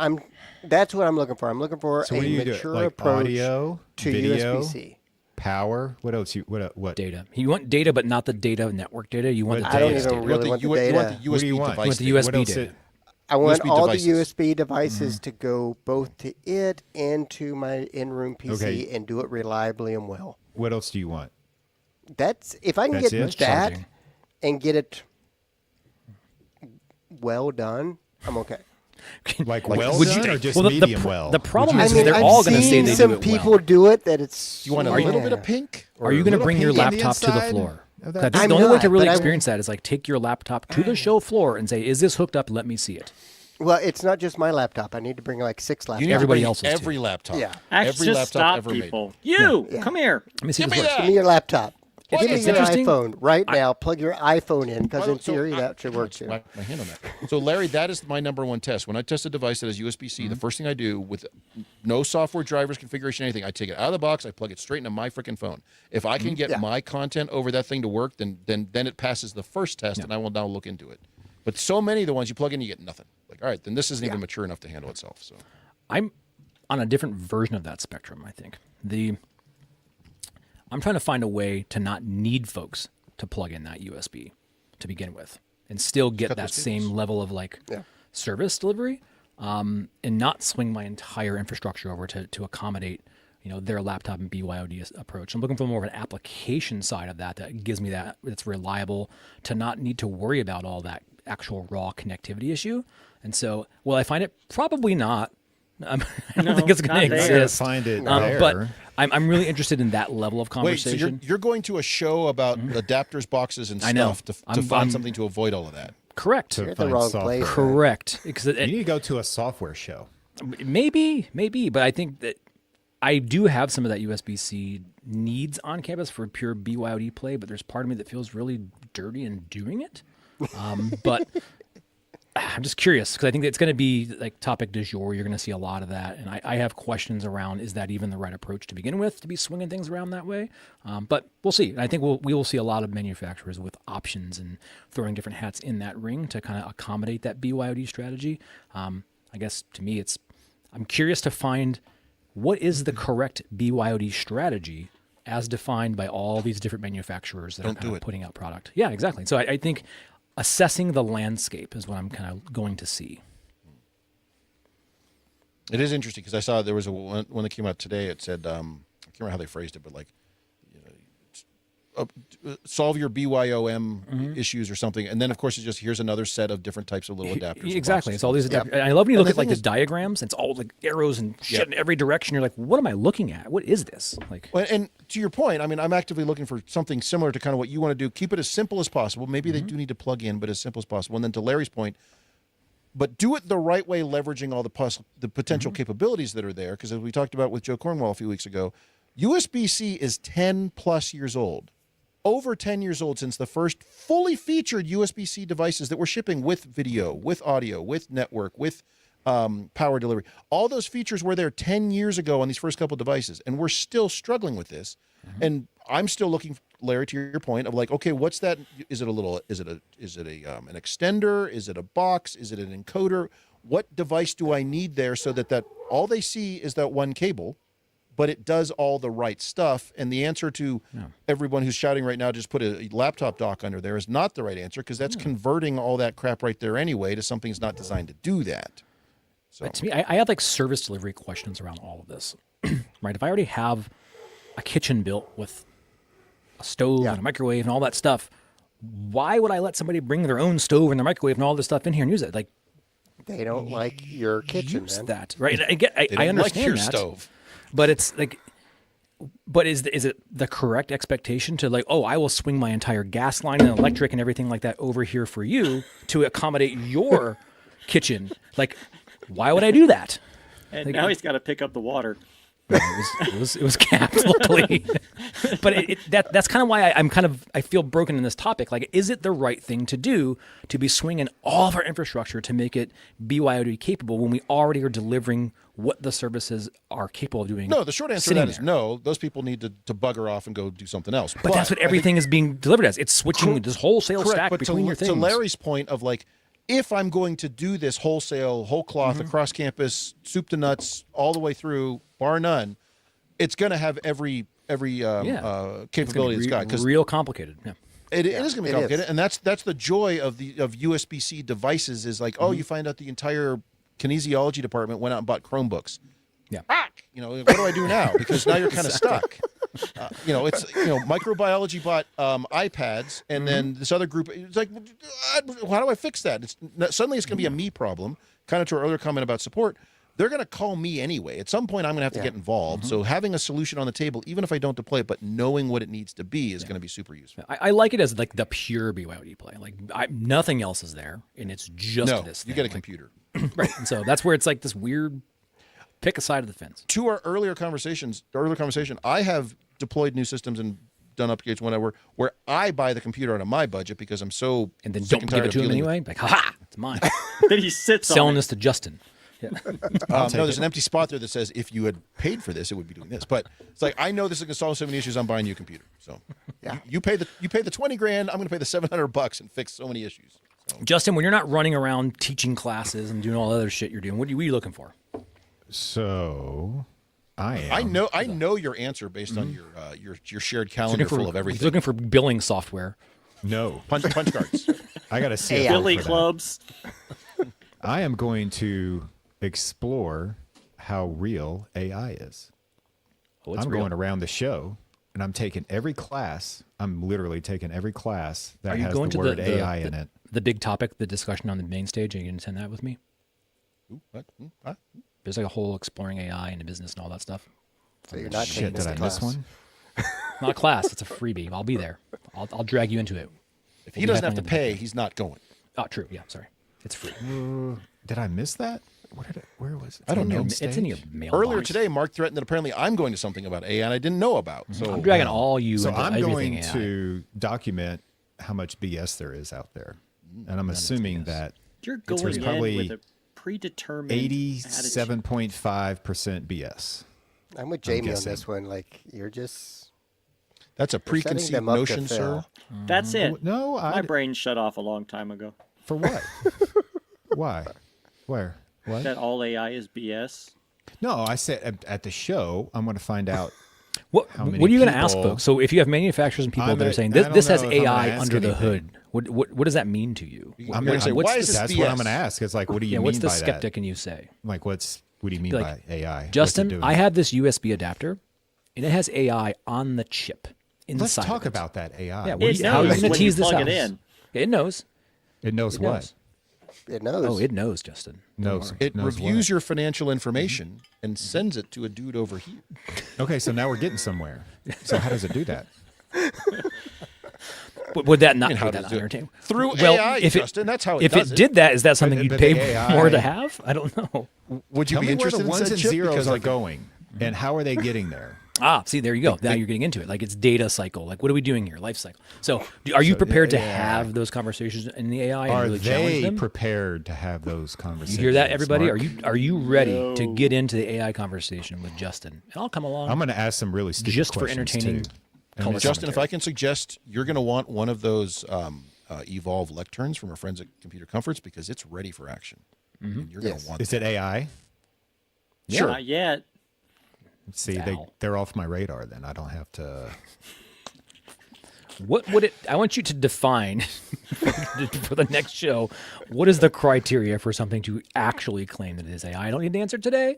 that's what I'm looking for. I'm looking for So a what do you do? mature Like approach audio, to video, USB-C. power? What else? What? Data. You want data, but not the data network data. You want What the I don't data. even You really want the you want data. the What do you USB want? device. You want the data. USB What else? data. I want USB all devices. the USB devices to go both to it and to my in-room PC Okay. and do it reliably and well. What else do you want? That's if I can That's get it? that Charging. and get it well done, I'm okay. Like well would you- done or just well, medium well? The problem I is mean, they're I've all going to say seen they some do it people well. do it that it's. You want a little bit of Yeah. pink? Are you going to little bring your pink on the laptop to the inside floor? of that? I think I'm the only way not, to really but I- experience that is like take your laptop to the show floor and say, "Is this hooked up? Let me see it." Well, it's not just my laptop. I need to bring like 6 laptops. You need to Everybody bring else's too. every laptop. Yeah. Actually, Every just laptop stop ever people. made. You, Yeah. come here. Let me see Give this me work. that. Give me your laptop. Well, Give me it's your interesting. iPhone right now. Plug your iPhone in because in So theory I- that should work too. My hand on that. So, Larry, that is my number one test. When I test a device that has USB-C, the first thing I do with no software drivers, configuration, anything, I take it out of the box, I plug it straight into my freaking phone. If I can get my content over that thing to work, then it passes the first test, and I will now look into it. But so many of the ones you plug in, you get nothing. Like, all right, then this isn't even mature enough to handle itself. So, I'm on a different version of that spectrum, I think. I'm trying to find a way to not need folks to plug in that USB to begin with and still get cut that those same cables. level of like service delivery and not swing my entire infrastructure over to accommodate their laptop and BYOD approach. I'm looking for more of an application side of that gives me that's reliable to not need to worry about all that actual raw connectivity issue. And so, will I find it? Probably not. I don't think it's going not to there. exist. Find it there. But I'm really interested in that level of wait, so conversation. you're going to a show about adapters, boxes, and I know. stuff to I'm find something to avoid all of that. Correct. You're at the Find wrong software. place. Correct. Because You need to go to a software show. maybe, but I think that I do have some of that USB-C needs on campus for pure BYOD play, but there's part of me that feels really dirty in doing it. But I'm just curious because I think it's going to be like topic du jour. You're going to see a lot of that. And I have questions around, is that even the right approach to begin with, to be swinging things around that way? But we'll see. And I think we will see a lot of manufacturers with options and throwing different hats in that ring to kind of accommodate that BYOD strategy. I guess to me, I'm curious to find what is the correct BYOD strategy as defined by all these different manufacturers that are kind of putting out product. Yeah, exactly. So I think assessing the landscape is what I'm kind of going to see. It is interesting because I saw there was one that came out today. It said, I can't remember how they phrased it, but like, solve your BYOM issues or something. And then, of course, it's just here's another set of different types of little adapters. and Exactly. boxes. It's all these Yep. adapters. I love when you And look the at like thing the is- diagrams. It's all like arrows and shit in every direction. You're like, what am I looking at? What is this? Like, Well, and to your point, I mean, I'm actively looking for something similar to kind of what you want to do. Keep it as simple as possible. Maybe they do need to plug in, but as simple as possible. And then to Larry's point, but do it the right way, leveraging all the potential capabilities that are there. Because as we talked about with Joe Cornwell a few weeks ago, USB-C is 10 plus years old. Over 10 years old since the first fully featured USB-C devices that were shipping with video, with audio, with network, with power delivery. All those features were there 10 years ago on these first couple devices, and we're still struggling with this. And I'm still looking, Larry, to your point of like, okay, what's that? Is it an extender? Is it a box? Is it an encoder? What device do I need there so that all they see is that one cable, but it does all the right stuff? And the answer to everyone who's shouting right now, just put a laptop dock under there, is not the right answer, because that's converting all that crap right there anyway to something that's not designed to do that. So to me, I have like service delivery questions around all of this. Right? If I already have a kitchen built with a stove and a microwave and all that stuff, why would I let somebody bring their own stove and their microwave and all this stuff in here and use it? Like, They don't like your kitchen, use man. that, right? I They don't understand like your that, stove. but it's like, but is it the correct expectation to like, oh, I will swing my entire gas line and electric and everything like that over here for you to accommodate your kitchen? Like, why would I do that? And now he's got to pick up the water. It was capped, luckily. But that's kind of why I feel broken in this topic. Like, is it the right thing to do to be swinging all of our infrastructure to make it BYOD capable when we already are delivering what the services are capable of doing? No, the short answer to that is no. Those people need to bugger off and go do something else. But that's what everything is being delivered as. It's switching this wholesale Correct, stack but between your things. to Larry's point of like, if I'm going to do this wholesale, whole cloth, across campus, soup to nuts, all the way through, bar none, it's going to have every capability it's got. 'Cause real complicated. Yeah. it is going to be it complicated, is. and that's the joy of USB-C devices is like, oh, you find out the entire kinesiology department went out and bought Chromebooks. Yeah. You know, what do I do now? Because now you're kind of stuck. Microbiology bought iPads, and then this other group. It's like, how do I fix that? Suddenly it's going to be a me problem. Kind of to our earlier comment about support, they're going to call me anyway. At some point, I'm going to have to get involved. So having a solution on the table, even if I don't deploy it, but knowing what it needs to be, is going to be super useful. I like it as like the pure BYOD play. Like nothing else is there, and it's just this thing. You get a Like, computer. right. And so that's where it's like this weird pick a side of the fence. To our earlier conversation, I have deployed new systems and done upgrades where I buy the computer out of my budget because I'm so And then sick don't and give tired it of to him dealing with- anyway. Like, haha, it's mine. Then he sits on Selling it. this to Justin. Yeah. no, there's an empty spot there that says if you had paid for this, it would be doing this. But it's like, I know this is going to solve so many issues. I'm buying you a computer. So Yeah. you pay the $20,000. I'm going to pay the $700 and fix so many issues. So, Justin, when you're not running around teaching classes and doing all the other shit you're doing, what are you looking for? So I am. I know your answer based on your shared calendar full of He's everything. looking for billing software. No. Punch cards. I got to see. AI. Billy clubs. I am going to explore how real AI is. Oh, it's I'm real. going around the show and I'm taking every class. I'm literally taking every class that Are you has going the to word the AI in it. The big topic, the discussion on the main stage, and you can attend that with me? Ooh, what? Huh? There's like a whole exploring AI into business and all that stuff. So you're not Shit, taking this did I miss class. one? Not a class, it's a freebie. I'll be there. I'll drag you into it. If he doesn't have to pay, he's not going. Oh, true. Yeah, sorry. It's free. Did I miss that? Where was it? I don't know. It's in your mailbox. Earlier today, Mark threatened that apparently I'm going to something about AI and I didn't know about. So I'm dragging all you So into I'm everything going AI. to document how much BS there is out there. And I'm assuming that You're there's going in probably with a predetermined attitude. 87.5% BS. I'm with Jamie on guessing. this one. Like, you're just that's a you're setting preconceived them up to notion, sir. fail. That's it. No, My brain shut off a long time ago. For what? Why? Where? What? That all AI is BS. No, I said at the show, I'm going to find out. What how many are you going to ask people- folks? So if you have manufacturers and people I'm that are gonna- saying I don't this has know if I'm gonna AI ask under the anything. hood, what does that mean to you? I'm going to say, what's why the- is this That's BS? what I'm going to ask. It's like, what do you Yeah, mean what's the by skeptic that? and you say? Like, what do you mean Be by like, AI? What's it Justin, doing? I have this USB adapter, and it has AI on the chip inside. Let's talk of it. about that AI. Yeah, What what It do you- how are you knows going to when you tease this plug out? it in. It knows. it knows It what? knows. It knows. Oh, it knows, Justin. Knows. It knows reviews what? your financial information and sends it to a dude over here. Okay, so now we're getting somewhere. So how does it do that? Would that not how be does that it- entertaining? Through AI, if Justin, that's how it if does it did that, is that something But- you'd but pay the AI more to have? I don't know. Would you Tell be me interested where the in ones said and chip? zeros Because are like, going, and how are they getting there? Ah, see, there you go. Now you're getting into it. Like it's data cycle. Like what are we doing here? Life cycle. So, are you prepared to have those conversations in the AI and Are really challenge they them? prepared to have those conversations? You hear that, everybody? Mark? Are you ready to No. get into the AI conversation with Justin? And I'll come along. I'm going to ask some really stupid Just for questions, entertaining too. color Justin, if I can suggest, you're going to want one of those Evolve lecterns from our friends at Computer Comforts because it's ready for action. And you're going Yes. to want Is it AI? Sure. Not yet. See, Ow. they're off my radar. Then I don't have to. What would it? I want you to define for the next show. What is the criteria for something to actually claim that it is AI? I don't need the answer today.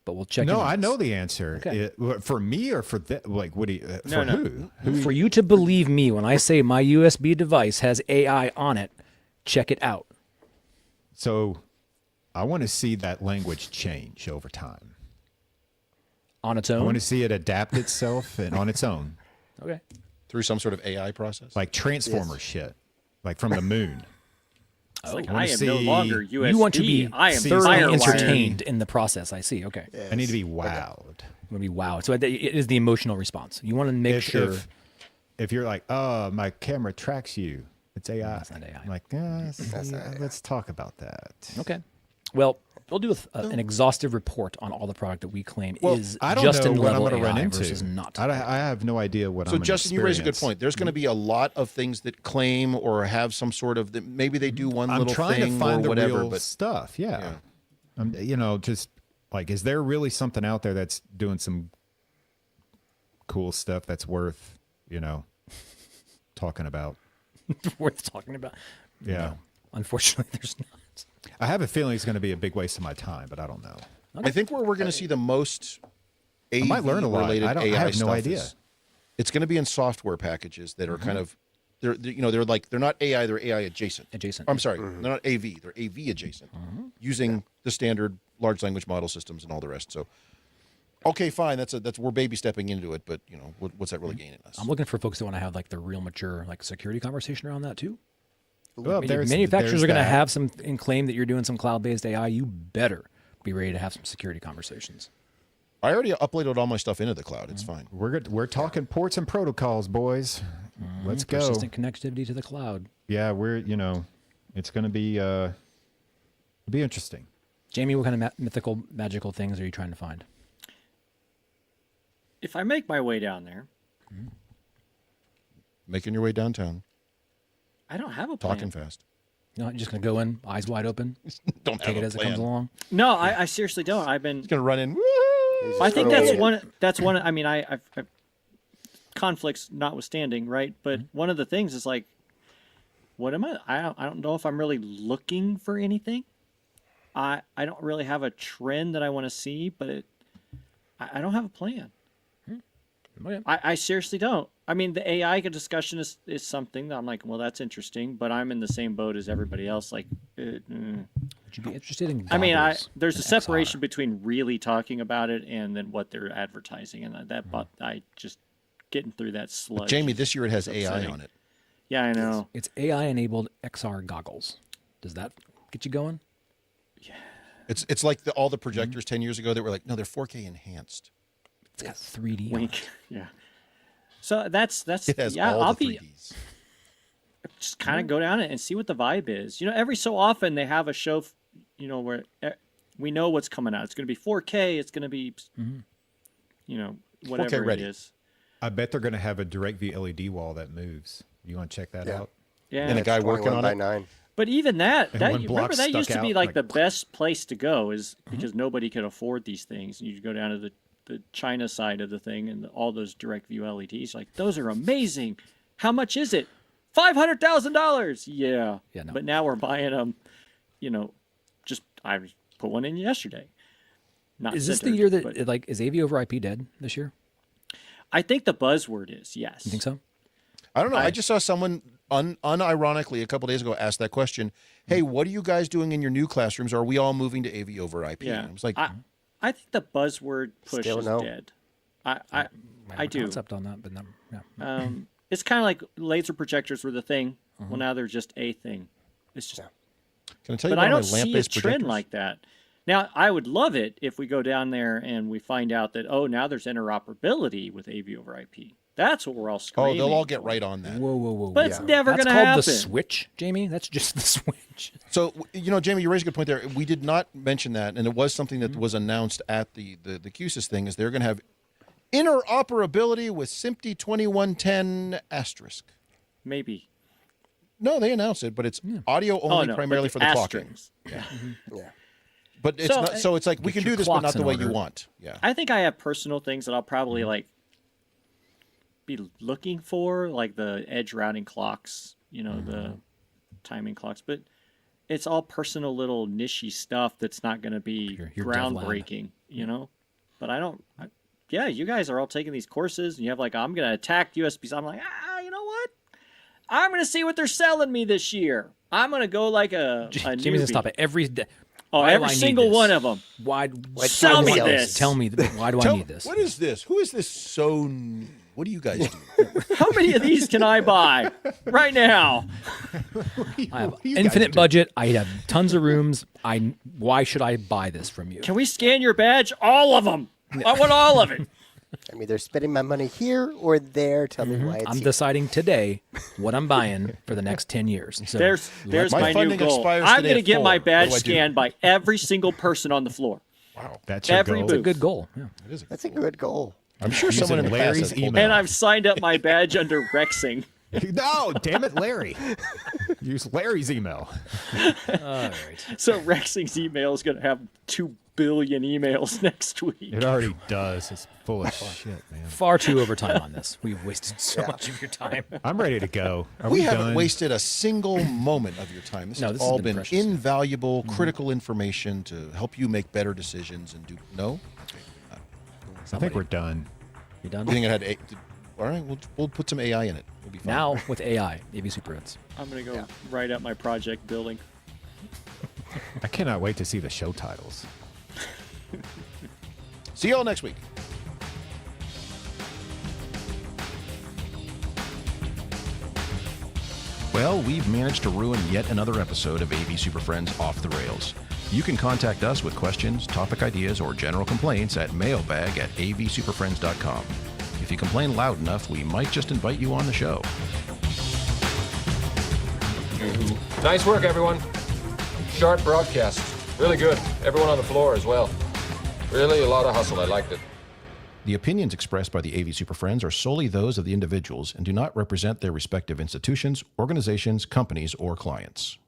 but we'll check. No, in on I this. know the answer. Okay. For me or for like what do you, for No. who? For you to believe me when I say my USB device has AI on it, check it out. So I want to see that language change over time. On its I own. want to see it adapt itself and on its own, Okay. Through some sort of AI process. like Transformer shit, like from the moon. It's like, wanna I am no see- longer USB. You want to be I am thoroughly firewired. entertained in the process. I see. Okay. Yes. I need to be wowed. You want to be wow. So it is the emotional response. You want to make sure. If you're like, oh, my camera tracks you, it's AI. That's not AI. I'm like, let's talk about that. Okay. Well, we'll do an exhaustive report on all the product that we claim Well, is I don't Justin know what I'm level going to run AI into. versus not. I have no idea what I'm So going to Justin, you raise a good experience. point. There's going to be a lot of things that claim or have some sort of maybe they do one I'm little trying thing to find or the whatever, real but stuff. Yeah. Just like, is there really something out there that's doing some cool stuff that's worth, talking about? Worth talking about. Yeah. No, unfortunately, there's not. I have a feeling it's going to be a big waste of my time, but I don't know. I think where we're going to see the most AV might learn a lot. related I AI have no stuff idea. it's going to be in software packages that are kind of they're not AI, they're AI adjacent. Adjacent. I'm sorry, they're not AV, they're AV adjacent, using the standard large language model systems and all the rest. So, okay, fine, that's we're baby stepping into it, but what's that really gaining us? I'm looking for folks that want to have like the real mature like security conversation around that too. Well, If there's manufacturers are going to that. have some and claim that you're doing some cloud-based AI. You better be ready to have some security conversations. I already uploaded all my stuff into the cloud. It's fine. We're talking ports and protocols, boys. Let's go. Persistent connectivity to the cloud. Yeah, it's going to be interesting. Jamie, what kind of mythical, magical things are you trying to find? If I make my way down there, Making your way downtown, I don't have a plan. talking fast. No, you're just going to go in, eyes wide open, Don't take have it a as it plan. comes along. No, I seriously don't. I've been. He's gonna run in. Woo! I think Throw that's it. one. That's one. I mean, I've conflicts notwithstanding, right? But one of the things is like, what am I? I don't know if I'm really looking for anything. I don't really have a trend that I want to see, but I don't have a plan. Okay. I seriously don't. I mean, the AI discussion is something that I'm like, well, that's interesting, but I'm in the same boat as everybody else. Like, Would you be interested in I mean, goggles there's a and XR? separation between really talking about it and then what they're advertising, and I just getting through that sludge. Jamie, is this year it has AI upsetting. on it. Yeah, I know. It's AI-enabled XR goggles. Does that get you going? It's like all the projectors 10 years ago that were like, no, they're 4K enhanced. It's got 3D. on Wink. it. Yeah. So that's It has yeah. all I'll the be 3Ds. just kind of go down it and see what the vibe is. Every so often they have a show, where we know what's coming out. It's going to be 4K. It's going to be, whatever 4K ready. it is. I bet they're going to have a direct view LED wall that moves. You want to check that Yeah. out? Yeah. And a guy working 21 on by it. 9. But even that, And one remember block that used stuck to be out, like like- the best place to go is because nobody could afford these things. You go down to the China side of the thing and all those direct view LEDs, like those are amazing. How much is it? $500,000. Yeah. Yeah, no. But now we're buying them, I put one in yesterday. Not Is this the centered, year but that is AV over IP dead this year? I think the buzzword is yes. You think so? I don't know. I just saw someone unironically a couple days ago ask that question. Hey, what are you guys doing in your new classrooms? Are we all moving to AV over IP? Yeah. And I was like, I think the buzzword push Still is no. dead. I have I a do. concept on that, but no, yeah. It's kind of like laser projectors were the thing. Mm-hmm. Well, now they're just a thing. It's just, can I tell you but I about don't my see a lamp-based trend projectors? like that. Now, I would love it if we go down there and we find out that now there's interoperability with AV over IP. That's what we're all Oh, screaming. they'll all get for. right on that. Whoa. But it's never That's going to called happen. the switch, Jamie. That's just the switch. So, Jamie, you raised a good point there. We did not mention that, and it was something that was announced at the QSIS thing, is they're going to have interoperability with SMPTE 2110 **. Maybe. No, they announced it, but it's audio only no, primarily but for the clocking. asterisks. Yeah. But it's So, not. So it's like we can your do this, but clocks not the in way you order. want. Yeah. I think I have personal things that I'll probably like be looking for, like the edge routing clocks, the timing clocks. But it's all personal little nichey stuff that's not going to be Your dev lab. groundbreaking. but I don't. Yeah, you guys are all taking these courses, and you have like, I'm going to attack USBs. I'm like, you know what? I'm going to see what they're selling me this year. I'm going to go like a Jimmy's newbie. gonna stop it every day. Oh, Why do I every need single this? one of them. Why? Sell me this. Tell me. Why do I need this? What is this? Who is this? So, what do you guys do? How many of these can I buy right now? I have infinite budget. I have tons of rooms. Why should I buy this from you? Can we scan your badge? All of them. I want all of it. I'm either spending my money here or there. Tell me why it's I'm here. deciding today what I'm buying for the next 10 years. So There's My my new funding goal. expires I'm today going to at get 4. my What badge do I do? scanned by every single person on the floor. Wow. That's your Every goal. booth. a good goal. Yeah. That's a good goal. I'm sure someone in the past Larry's has pulled email. that And off. I've signed up my badge under Rexing. No, damn it, Larry. Use Larry's email. All right. So Rexing's email is going to have 2 billion emails next week. It already does. It's full of shit, man. Far too overtime on this. We've wasted so much of your time. I'm ready to go. Are We we haven't done? wasted a single moment of your time. This No, has this has all been been precious. invaluable, critical information to help you make better decisions and do. No, I think we're done. You done? you think it had? All right, we'll put some AI in it. We'll be fine. Now with AI, AV SuperFriends. I'm going to go write up my project building. I cannot wait to see the show titles. See y'all next week. Well, we've managed to ruin yet another episode of AV SuperFriends Off the Rails. You can contact us with questions, topic ideas, or general complaints at mailbag@avsuperfriends.com. If you complain loud enough, we might just invite you on the show. Nice work, everyone. Sharp broadcast. Really good. Everyone on the floor as well. Really a lot of hustle. I liked it. The opinions expressed by the AV SuperFriends are solely those of the individuals and do not represent their respective institutions, organizations, companies, or clients.